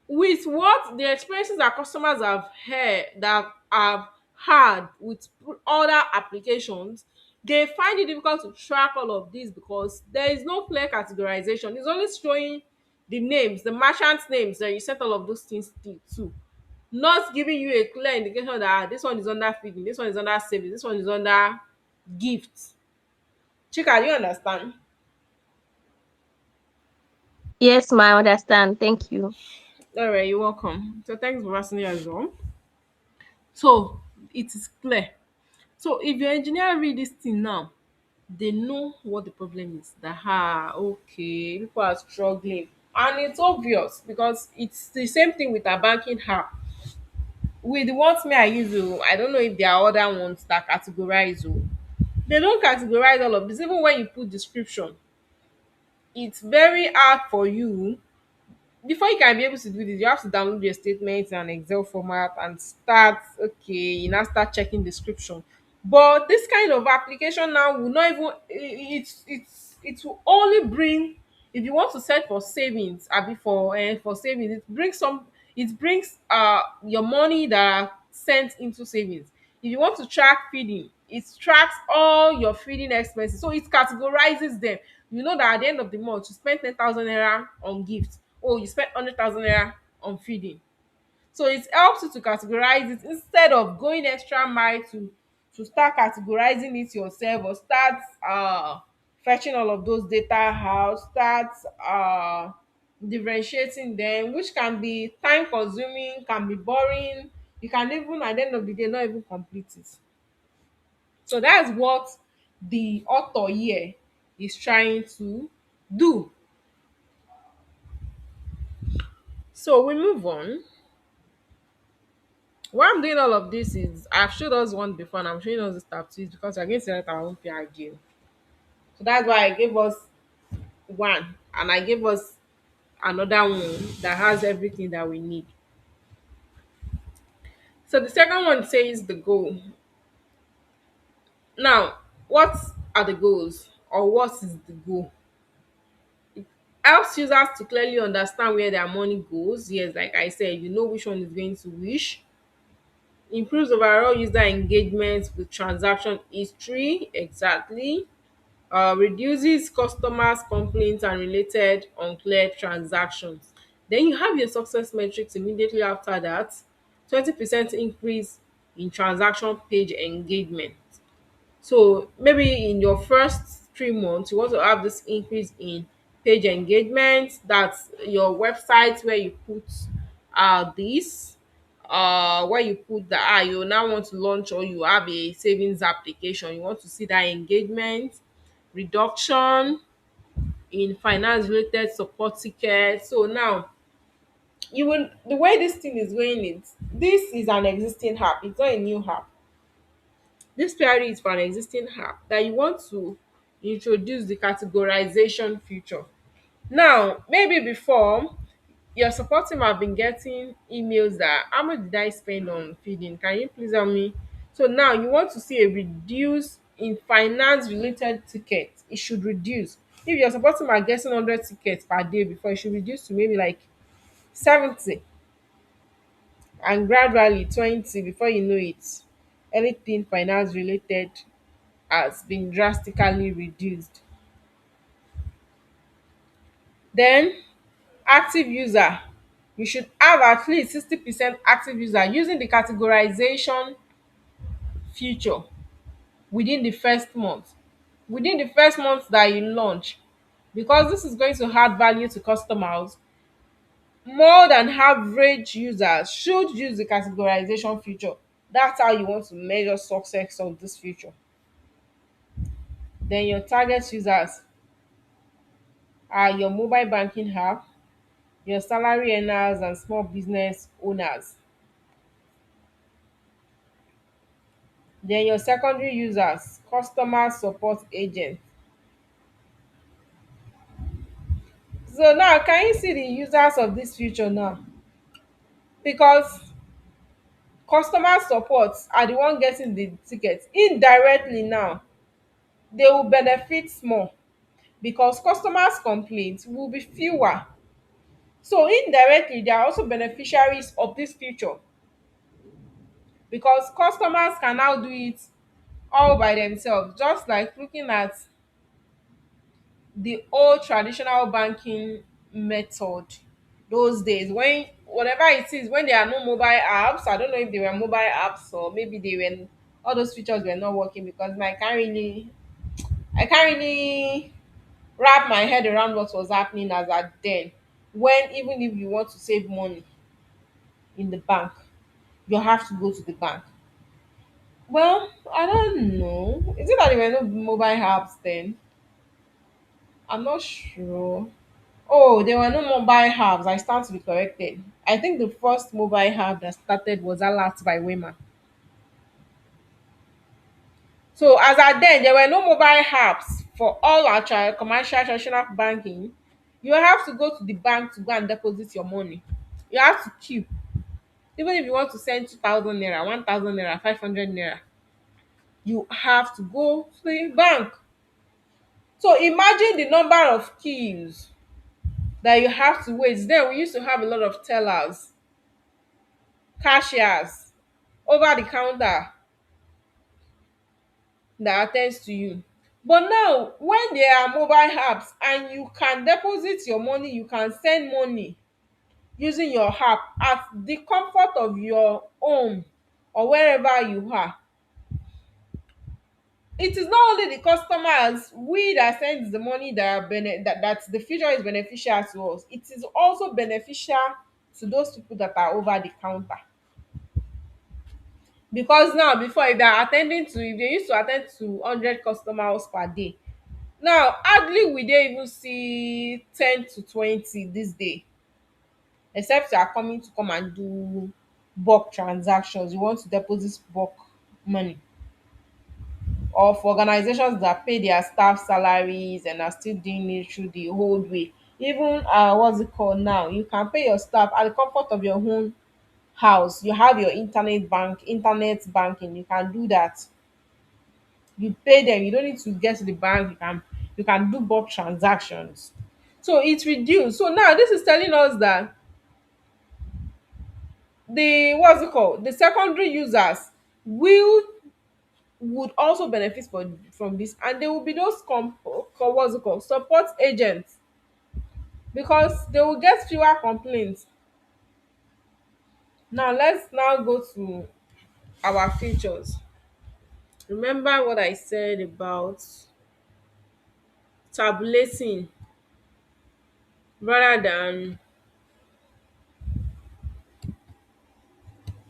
with what the experiences that customers have heard that have had with other applications, they find it difficult to track all of this because there is no clear categorization. It's only showing the names, the merchant names that you set all of those things to, not giving you a clear indication that this one is under feeding, this one is under savings, this one is under gift. Chika, do you understand? Yes, ma, I understand. Thank you. All right, you're welcome. So thanks for asking as well. So it is clear. So if your engineer read this thing now, they know what the problem is. That okay, people are struggling. And it's obvious because it's the same thing with our banking app. With the ones me I use, I don't know if there are other ones that categorize. They don't categorize all of this. Even when you put description, it's very hard for you. Before you can be able to do this, you have to download your statements in an Excel format and start, okay, you now start checking description. But this kind of application now will not even it will only bring, if you want to set for savings abi for savings, it brings your money that are sent into savings. If you want to track feeding, it tracks all your feeding expenses, so it categorizes them. You know that at the end of the month you spent 10,000 naira on gifts, oh you spent 100,000 naira on feeding. So it helps you to categorize it instead of going extra mile to to start categorizing it yourself, or start fetching all of those data out, start differentiating them, which can be time consuming, can be boring. You can even at the end of the day not even complete it. So that's what the author here is trying to do. So we move on. Why I'm doing all of this is I've showed us one before and I'm showing us this tab two, is because we're going to write our own PRD. So that's why I gave us one and I gave us another one that has everything that we need. So the second one says the goal. Now, what are the goals, or what is the goal? Helps users to clearly understand where their money goes. Yes, like I said, you know which one is going to which. Improves overall user engagement with transaction history. Exactly. Reduces customers complaints and related unclear transactions. Then you have your success metrics immediately after that. 20% increase in transaction page engagement. So maybe in your first 3 months, you want to have this increase in page engagement. That's your website where you put this, where you put the you now want to launch, or you have a savings application. You want to see that engagement, reduction in finance related support tickets. So now you will, the way this thing is going is, this is an existing app, it's not a new app. This PRD is for an existing app that you want to introduce the categorization feature. Now, maybe before, your support team have been getting emails that how much did I spend on feeding? Can you please help me? So now you want to see a reduce in finance related tickets. It should reduce. If your support team are getting 100 tickets per day before, it should reduce to maybe like 70, and gradually 20. Before you know it, anything finance related has been drastically reduced. Then active user, you should have at least 60% active user using the categorization feature within the first month. Within the first month that you launch, because this is going to add value to customers, more than average users should use the categorization feature. That's how you want to measure success of this feature. Then your target users are your mobile banking app, your salary earners and small business owners. Then your secondary users, customer support agents. So now can you see the users of this feature now? Because customer support are the one getting the ticket indirectly now, they will benefit more because customers complaints will be fewer. So indirectly they are also beneficiaries of this feature, because customers can now do it all by themselves, just like looking at the old traditional banking method those days, when whatever it is, when there are no mobile apps. I don't know if they were mobile apps, or maybe they were, all those features were not working, because I can't really wrap my head around what was happening as at then, when even if you want to save money in the bank, you have to go to the bank. Well, I don't know, is it that there were no mobile apps then? I'm not sure. Oh, there were no mobile apps. I stand to be corrected. I think the first mobile app that started was Alert by Wema. So as at then, there were no mobile apps for all our commercial traditional banking. You have to go to the bank to go and deposit your money. You have to queue. Even if you want to send 2,000 naira, 1,000 naira, 500 naira, you have to go to the bank. So imagine the number of queues that you have to wait. Then we used to have a lot of tellers, cashiers, over the counter that attends to you. But now when there are mobile apps and you can deposit your money, you can send money using your app at the comfort of your home or wherever you are. it is not only the customers we that sends the money that that the feature is beneficial to us, it is also beneficial to those people that are over the counter. Because now, before, if they are attending to if they used to attend to 100 customers per day, now hardly we dey even see 10 to 20 this day, except you are coming to come and do bulk transactions, you want to deposit bulk money, or for organizations that pay their staff salaries and are still doing it through the whole way. Even what's it called now, you can pay your staff at the comfort of your own house. You have your internet banking, you can do that. You pay them, you don't need to get to the bank, you can do bulk transactions. So it's reduced. So now this is telling us that the what's it called the secondary users will would also benefit from this, and there will be those what's it called support agents, because they will get fewer complaints. Now let's now go to our features. Remember what I said about tabulating rather than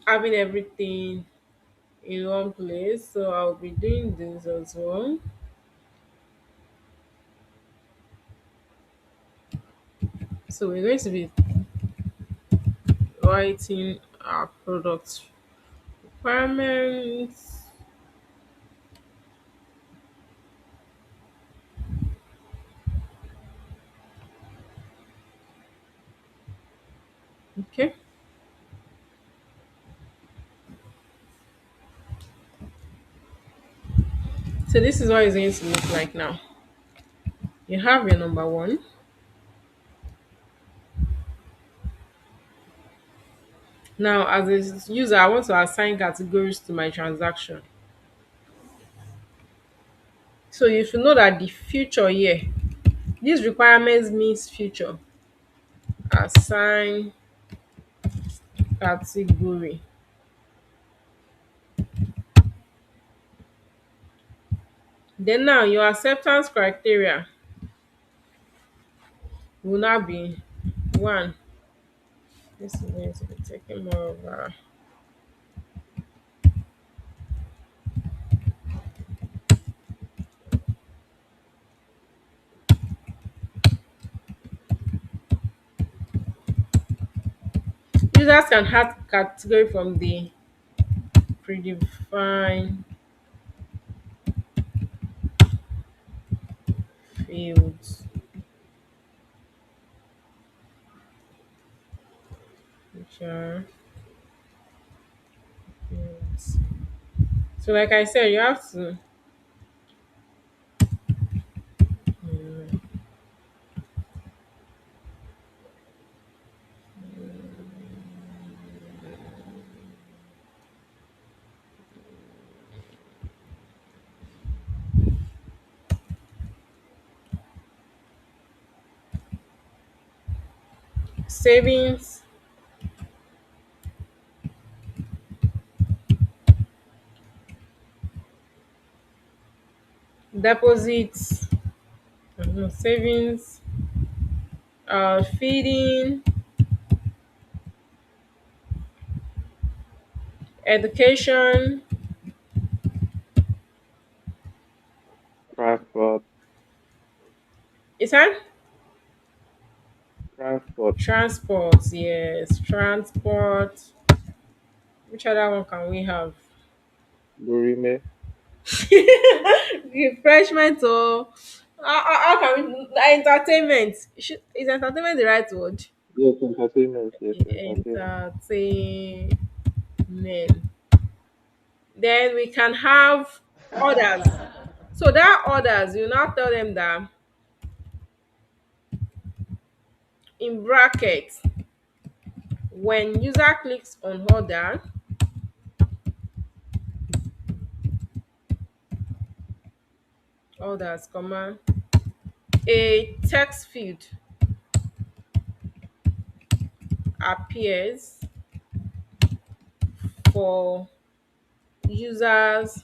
having everything in one place. So I'll be doing this as well. So we're going to be writing our product requirements. Okay. So this is what it's going to look like now. You have your number one. Now, as a user, I want to assign categories to my transaction. So you should know that the future here, these requirements means future. Assign category. Then now your acceptance criteria will now be one. This is going to be taking more of a users can add category from the predefined fields, which are fields. So like I said, you have to savings, deposits, savings, feeding, education, Transport, is that transport, transport? Yes, transport. Which other one can we have? Burime, Refreshment or how can we entertainment? Is entertainment the right word? yes, entertainment, yes, entertainment. Entertainment. Then we can have orders. So that orders, you now tell them that in brackets, when user clicks on orders, comma, a text field appears for users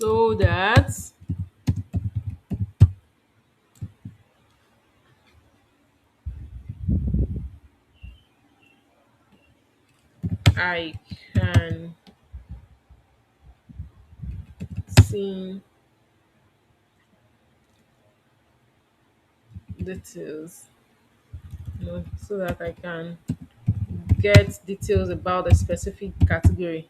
so that I can see details, so that I can get details about a specific category.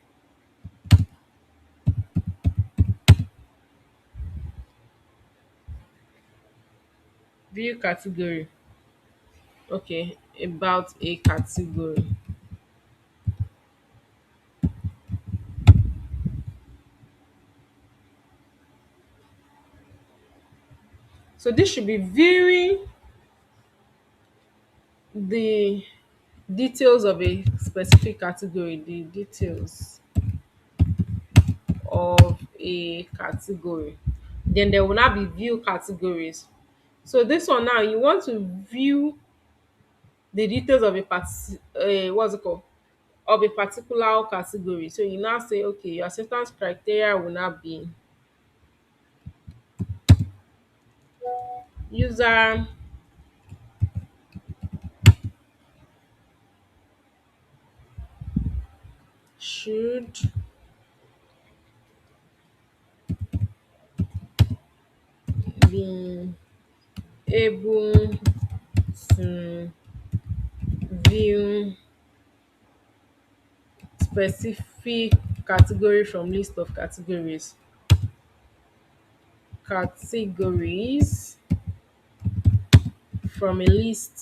View category. Okay, about a category. So this should be viewing the details of a specific category, the details of a category. Then there will now be view categories. So this one now, you want to view the details of a what's it called, of a particular category. So you now say, okay, your acceptance criteria will now be user should be able to view specific category from list of categories from a list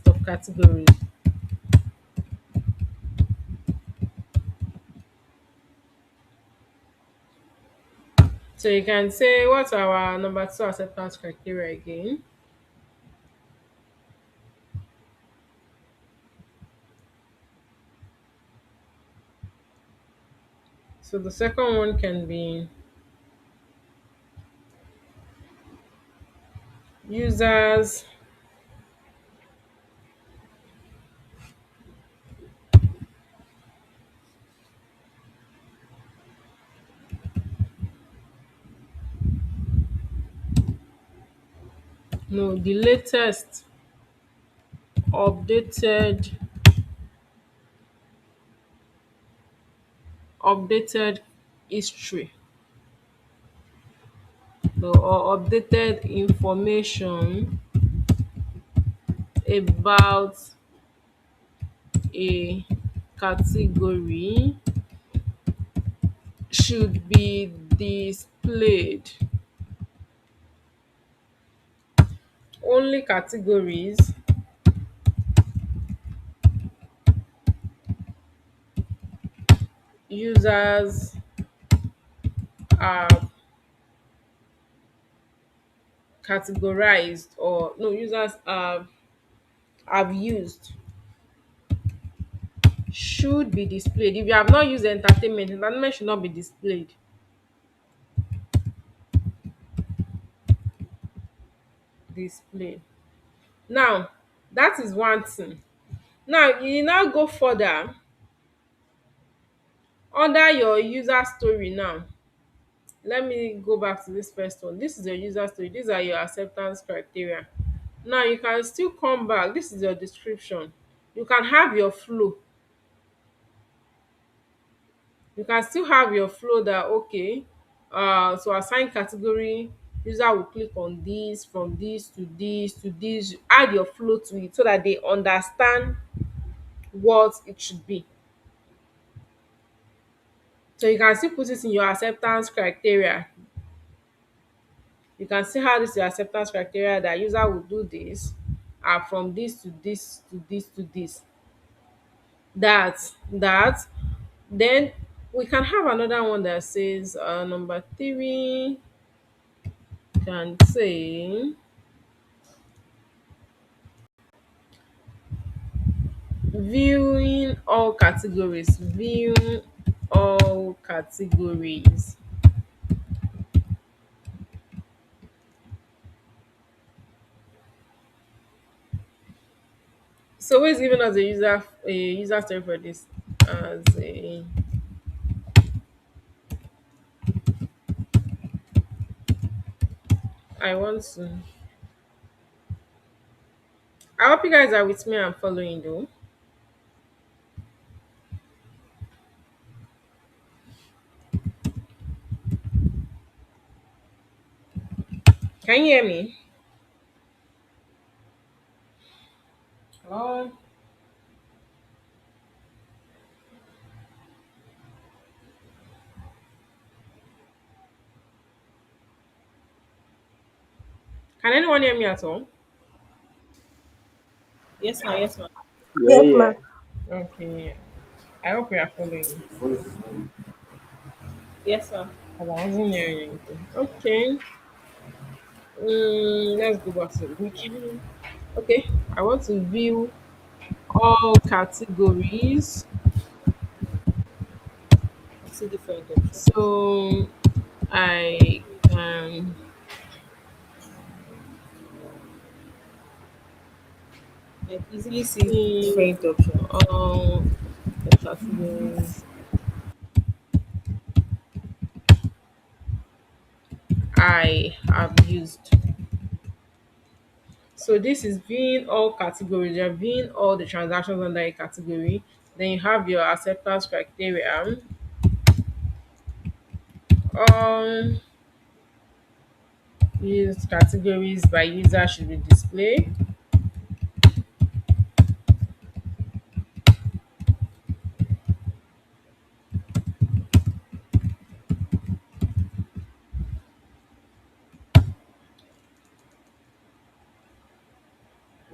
of categories. So you can say what's our number two acceptance criteria again. So the second one can be users no the latest updated updated history, no, or updated information about a category should be displayed. Only categories users are categorized, or no, users have used should be displayed. If you have not used entertainment should not be displayed. Displayed. Now, that is one thing. Now, you now go further under your user story now. Let me go back to this first one. This is your user story. These are your acceptance criteria. Now, you can still come back. This is your description. You can have your flow. You can still have your flow that, okay, so assign category, user will click on this, from this to this to this. Add your flow to it so that they understand what it should be. So you can still put it in your acceptance criteria. You can see how this is your acceptance criteria, that user will do this, from this to this to this to this. That then we can have another one that says, number three can say viewing all categories. View all categories. So who is giving us a user story for this? As a I want to. I hope you guys are with me and following though. Can you hear me? Hello? Can anyone hear me at all? Yes, ma'am. Yes, ma'am. Yeah, Yes, yeah. ma. Okay. I hope you are following. Yes, sir. Because I wasn't hearing anything. Okay. Let's go back to the beginning. Okay. I want to view all categories. See different options. So I can I easily see see different options. all the categories I have used. So this is viewing all categories. You're viewing all the transactions under a category. Then you have your acceptance criteria. Um, Used categories by user should be displayed.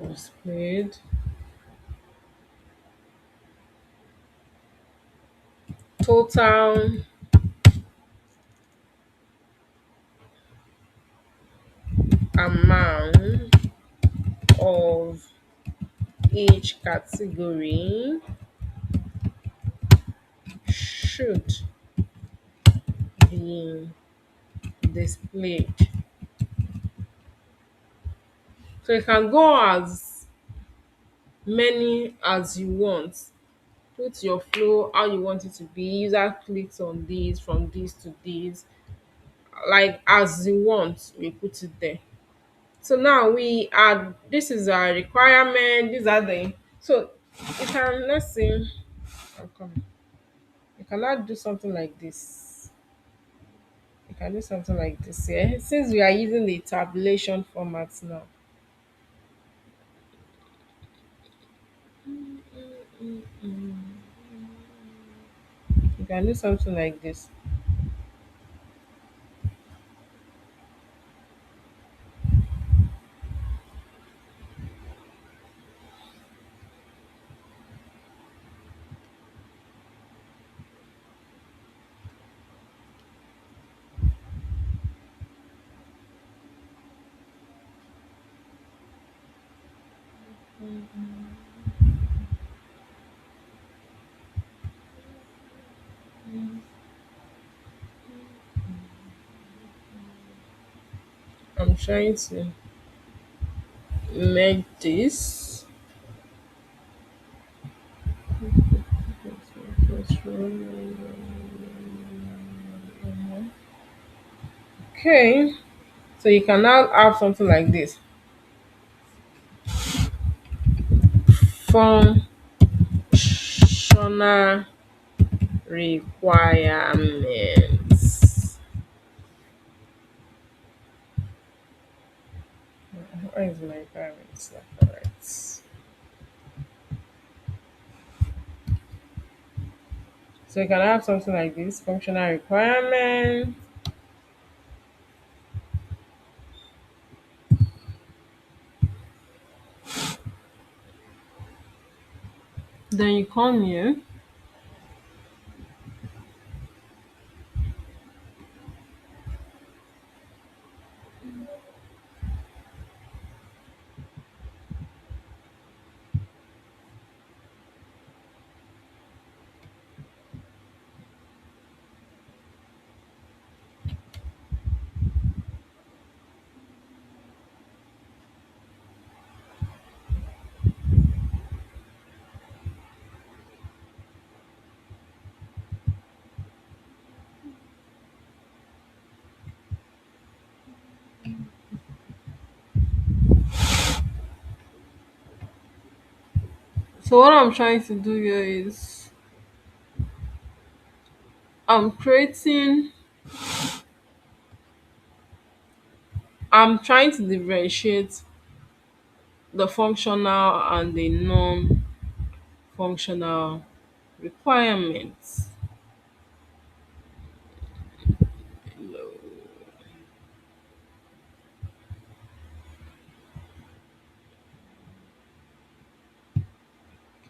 Displayed. Total amount of each category should be displayed. So you can go as many as you want. Put your flow how you want it to be. User clicks on this from this to this. Like as you want, we put it there. So now we add this is a requirement, these are the so you can let's see. I'm coming. You cannot do something like this. You can do something like this here. Since we are using the tabulation format now. You can do something like this. I'm trying to make this. Okay. So you can now have something like this. Functional requirements. Where is my requirements? Not correct. So you can have something like this, functional requirement. Then you come here. So what I'm trying to do here is I'm creating I'm trying to differentiate the functional and the non-functional requirements.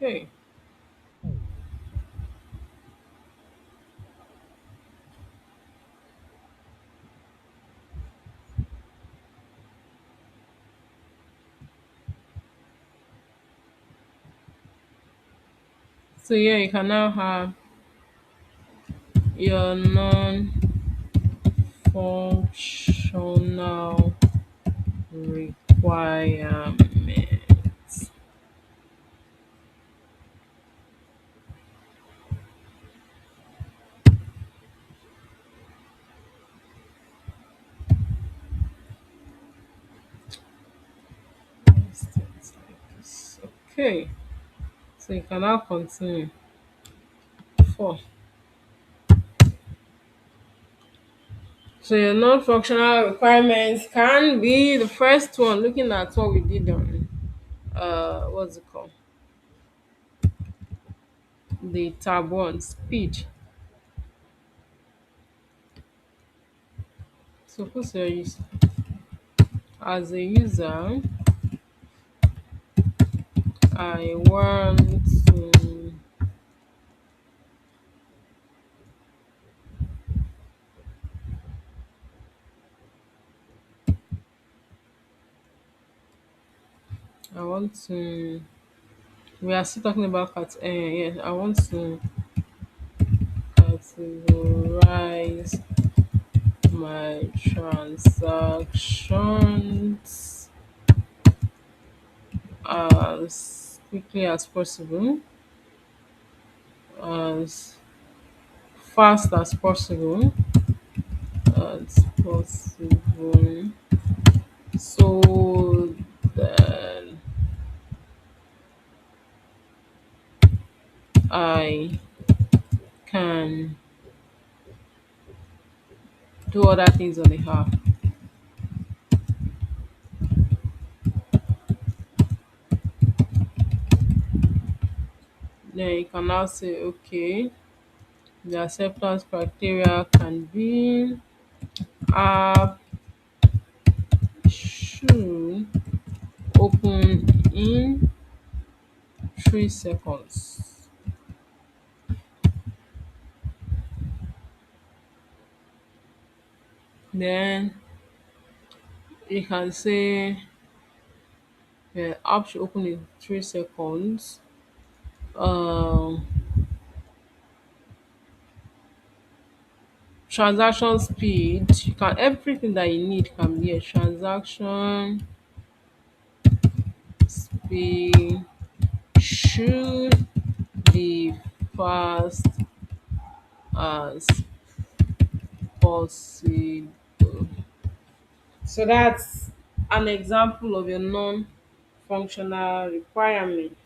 Okay. So yeah, you can now have your non-functional requirements. Things like this. Okay. So you can now continue. 4. So your non-functional requirements can be the first one, looking at what we did on what's it called? The tab one, speed. Suppose you're as a user, I want to I want to we are still talking about yeah, I want to categorize my transactions as quickly as possible, as fast as possible, as possible, so that I can do other things on the app. Then you can now say, okay, the acceptance criteria can be app should open in 3 seconds. Then you can say the app should open in 3 seconds. Um, Transaction speed. You can everything that you need can be a transaction speed should be fast as possible. So that's an example of your non-functional requirement.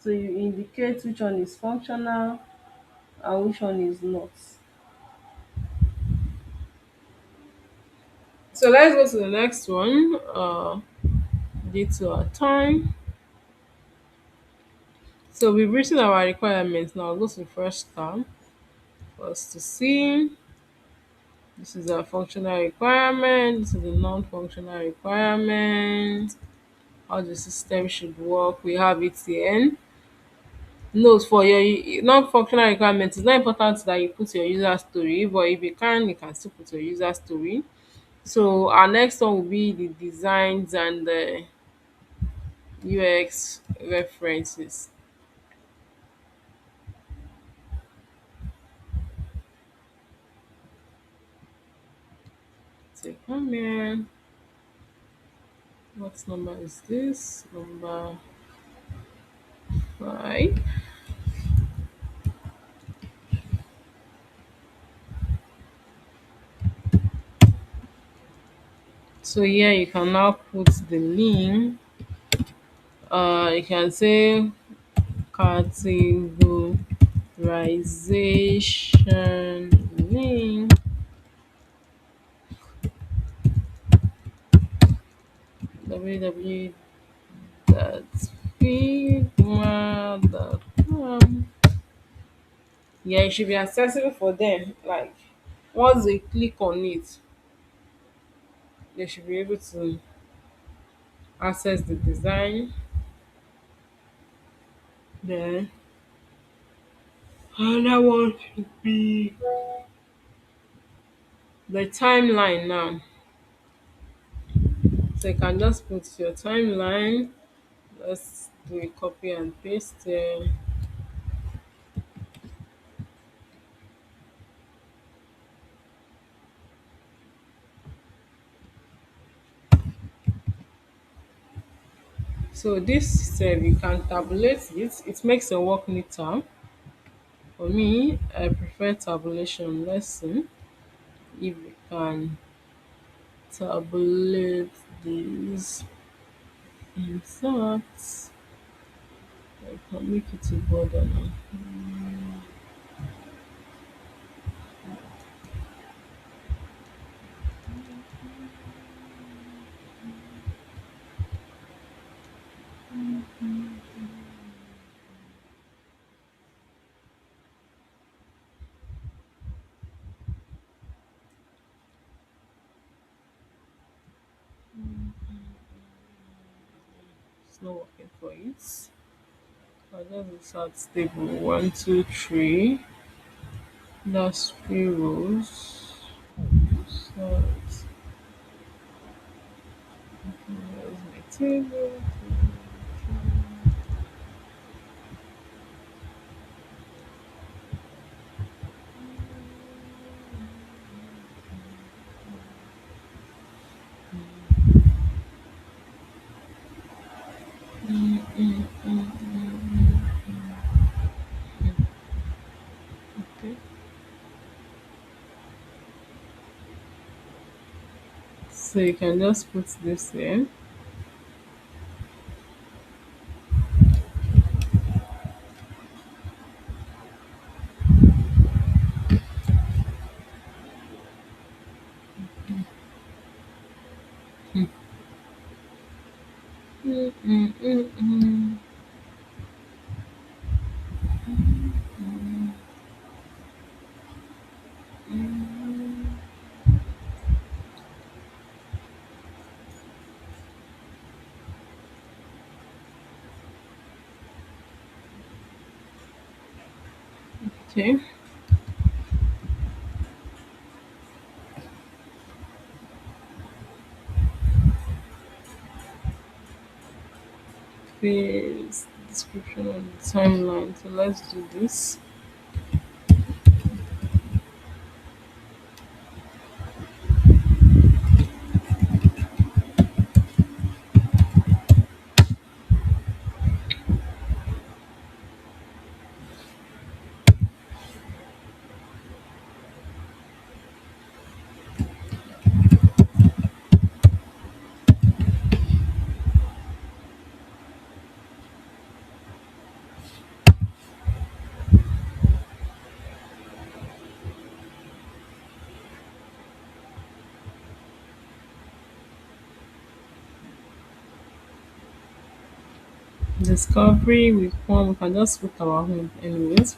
So you indicate which one is functional and which one is not. So let's go to the next one. Due to our time. So we've written our requirements. Now I'll go to the first term for us to see. This is a functional requirement. This is a non-functional requirement. How the system should work. We have it here. Note for your non-functional requirements, it's not important that you put your user story, but if you can still put your user story. So our next one will be the designs and the UX references. So come here. What number is this? Number 5. So here you can now put the link You can say categorization name www.figma.com. Yeah, it should be accessible for them. Like once they click on it, they should be able to access the design. Then another one should be the timeline now. So you can just put your timeline. Let's do a copy and paste there. So this you can tabulate it. It makes your work neater. For me, I prefer tabulation. Let's see if we can tabulate these inserts. I can make it a border now. It's not working for it. I just insert table 1, 2, 3. That's 3 rows. Insert. Where's my table? Okay. So you can just put this here. Okay. This description of the timeline. So let's do this. Discovery with one. We can just put our home anyways.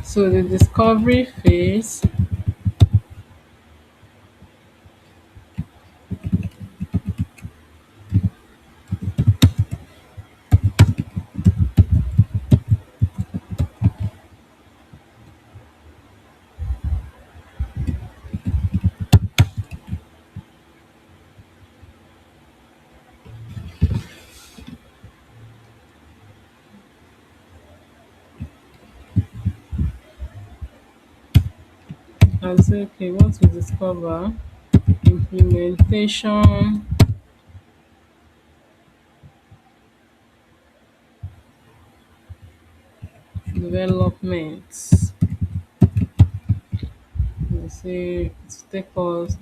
So the discovery phase. And say okay, what we discover, implementation, development. We say it take us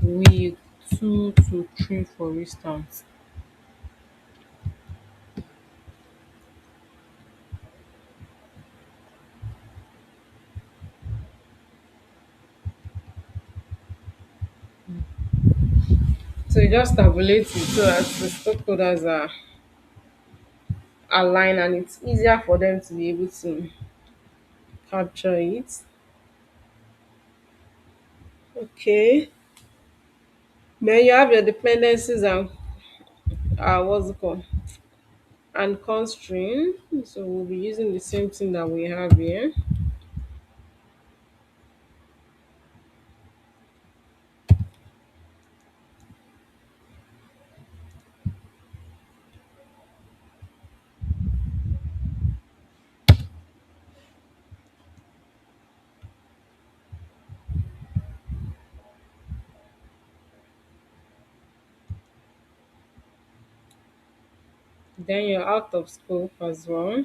weeks 2 to 3, for instance. So you just tabulate it so that the stockholders are aligned and it's easier for them to be able to capture it. Okay. Then you have your dependencies and what's it called? And constraint. So we'll be using the same thing that we have here. Then you're out of scope as well.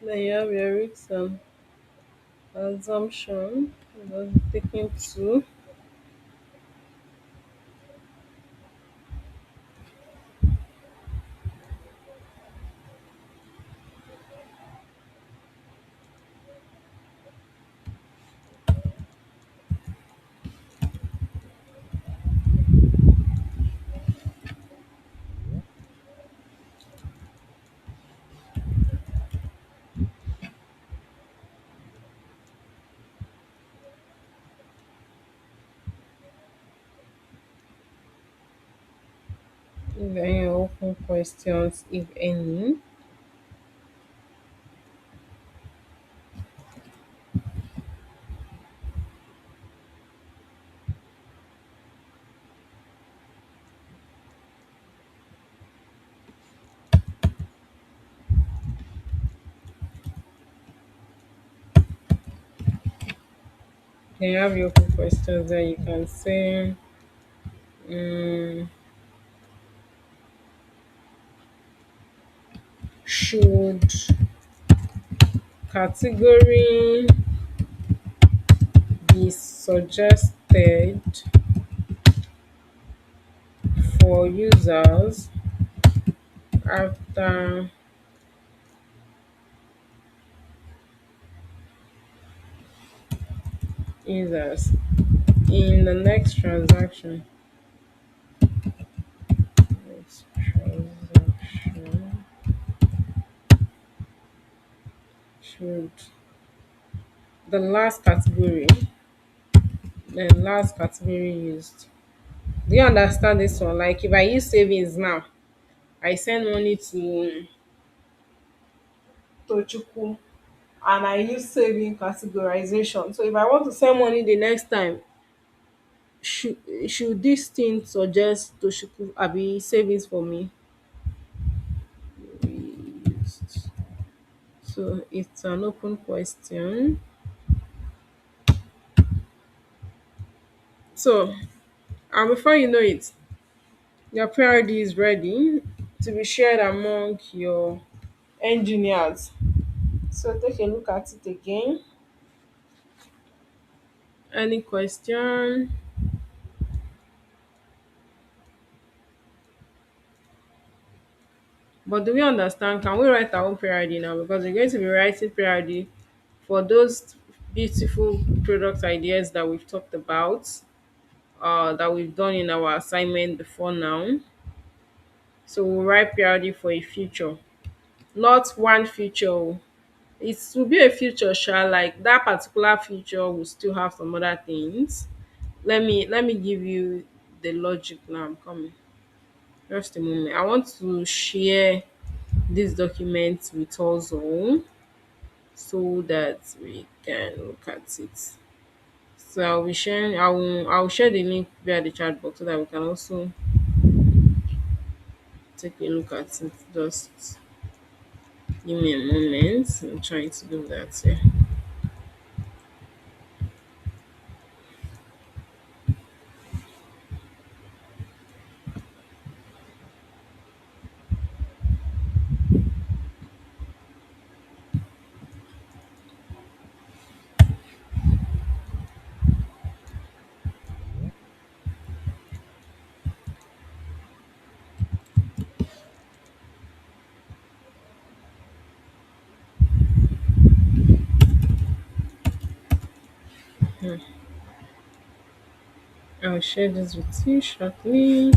Then you have your risks and assumption. That's taking two. Then you open questions, if any. Then you have your open questions there. You can say, um, should category be suggested for users after users in the next transaction? Next transaction should the last category, the last category used. Do you understand this one? Like if I use savings now, I send money to Tochukwu and I use saving categorization. So if I want to send money the next time, should should this thing suggest Tochukwu abi savings for me? Used. So it's an open question. So and before you know it, your PRD is ready to be shared among your engineers. So take a look at it again. Any question? But do we understand? Can we write our own PRD now? Because we're going to be writing PRD for those beautiful product ideas that we've talked about, that we've done in our assignment before now. So we'll write PRD for a future, not one future. Oh. It will be a future, sure. Like that particular future will still have some other things. Let me give you the logic now. I'm coming. Just a moment. I want to share this document with us all so that we can look at it. So I'll be sharing. I'll share the link via the chat box so that we can also take a look at it. Just give me a moment. I'm trying to do that here. I'll share this with you shortly.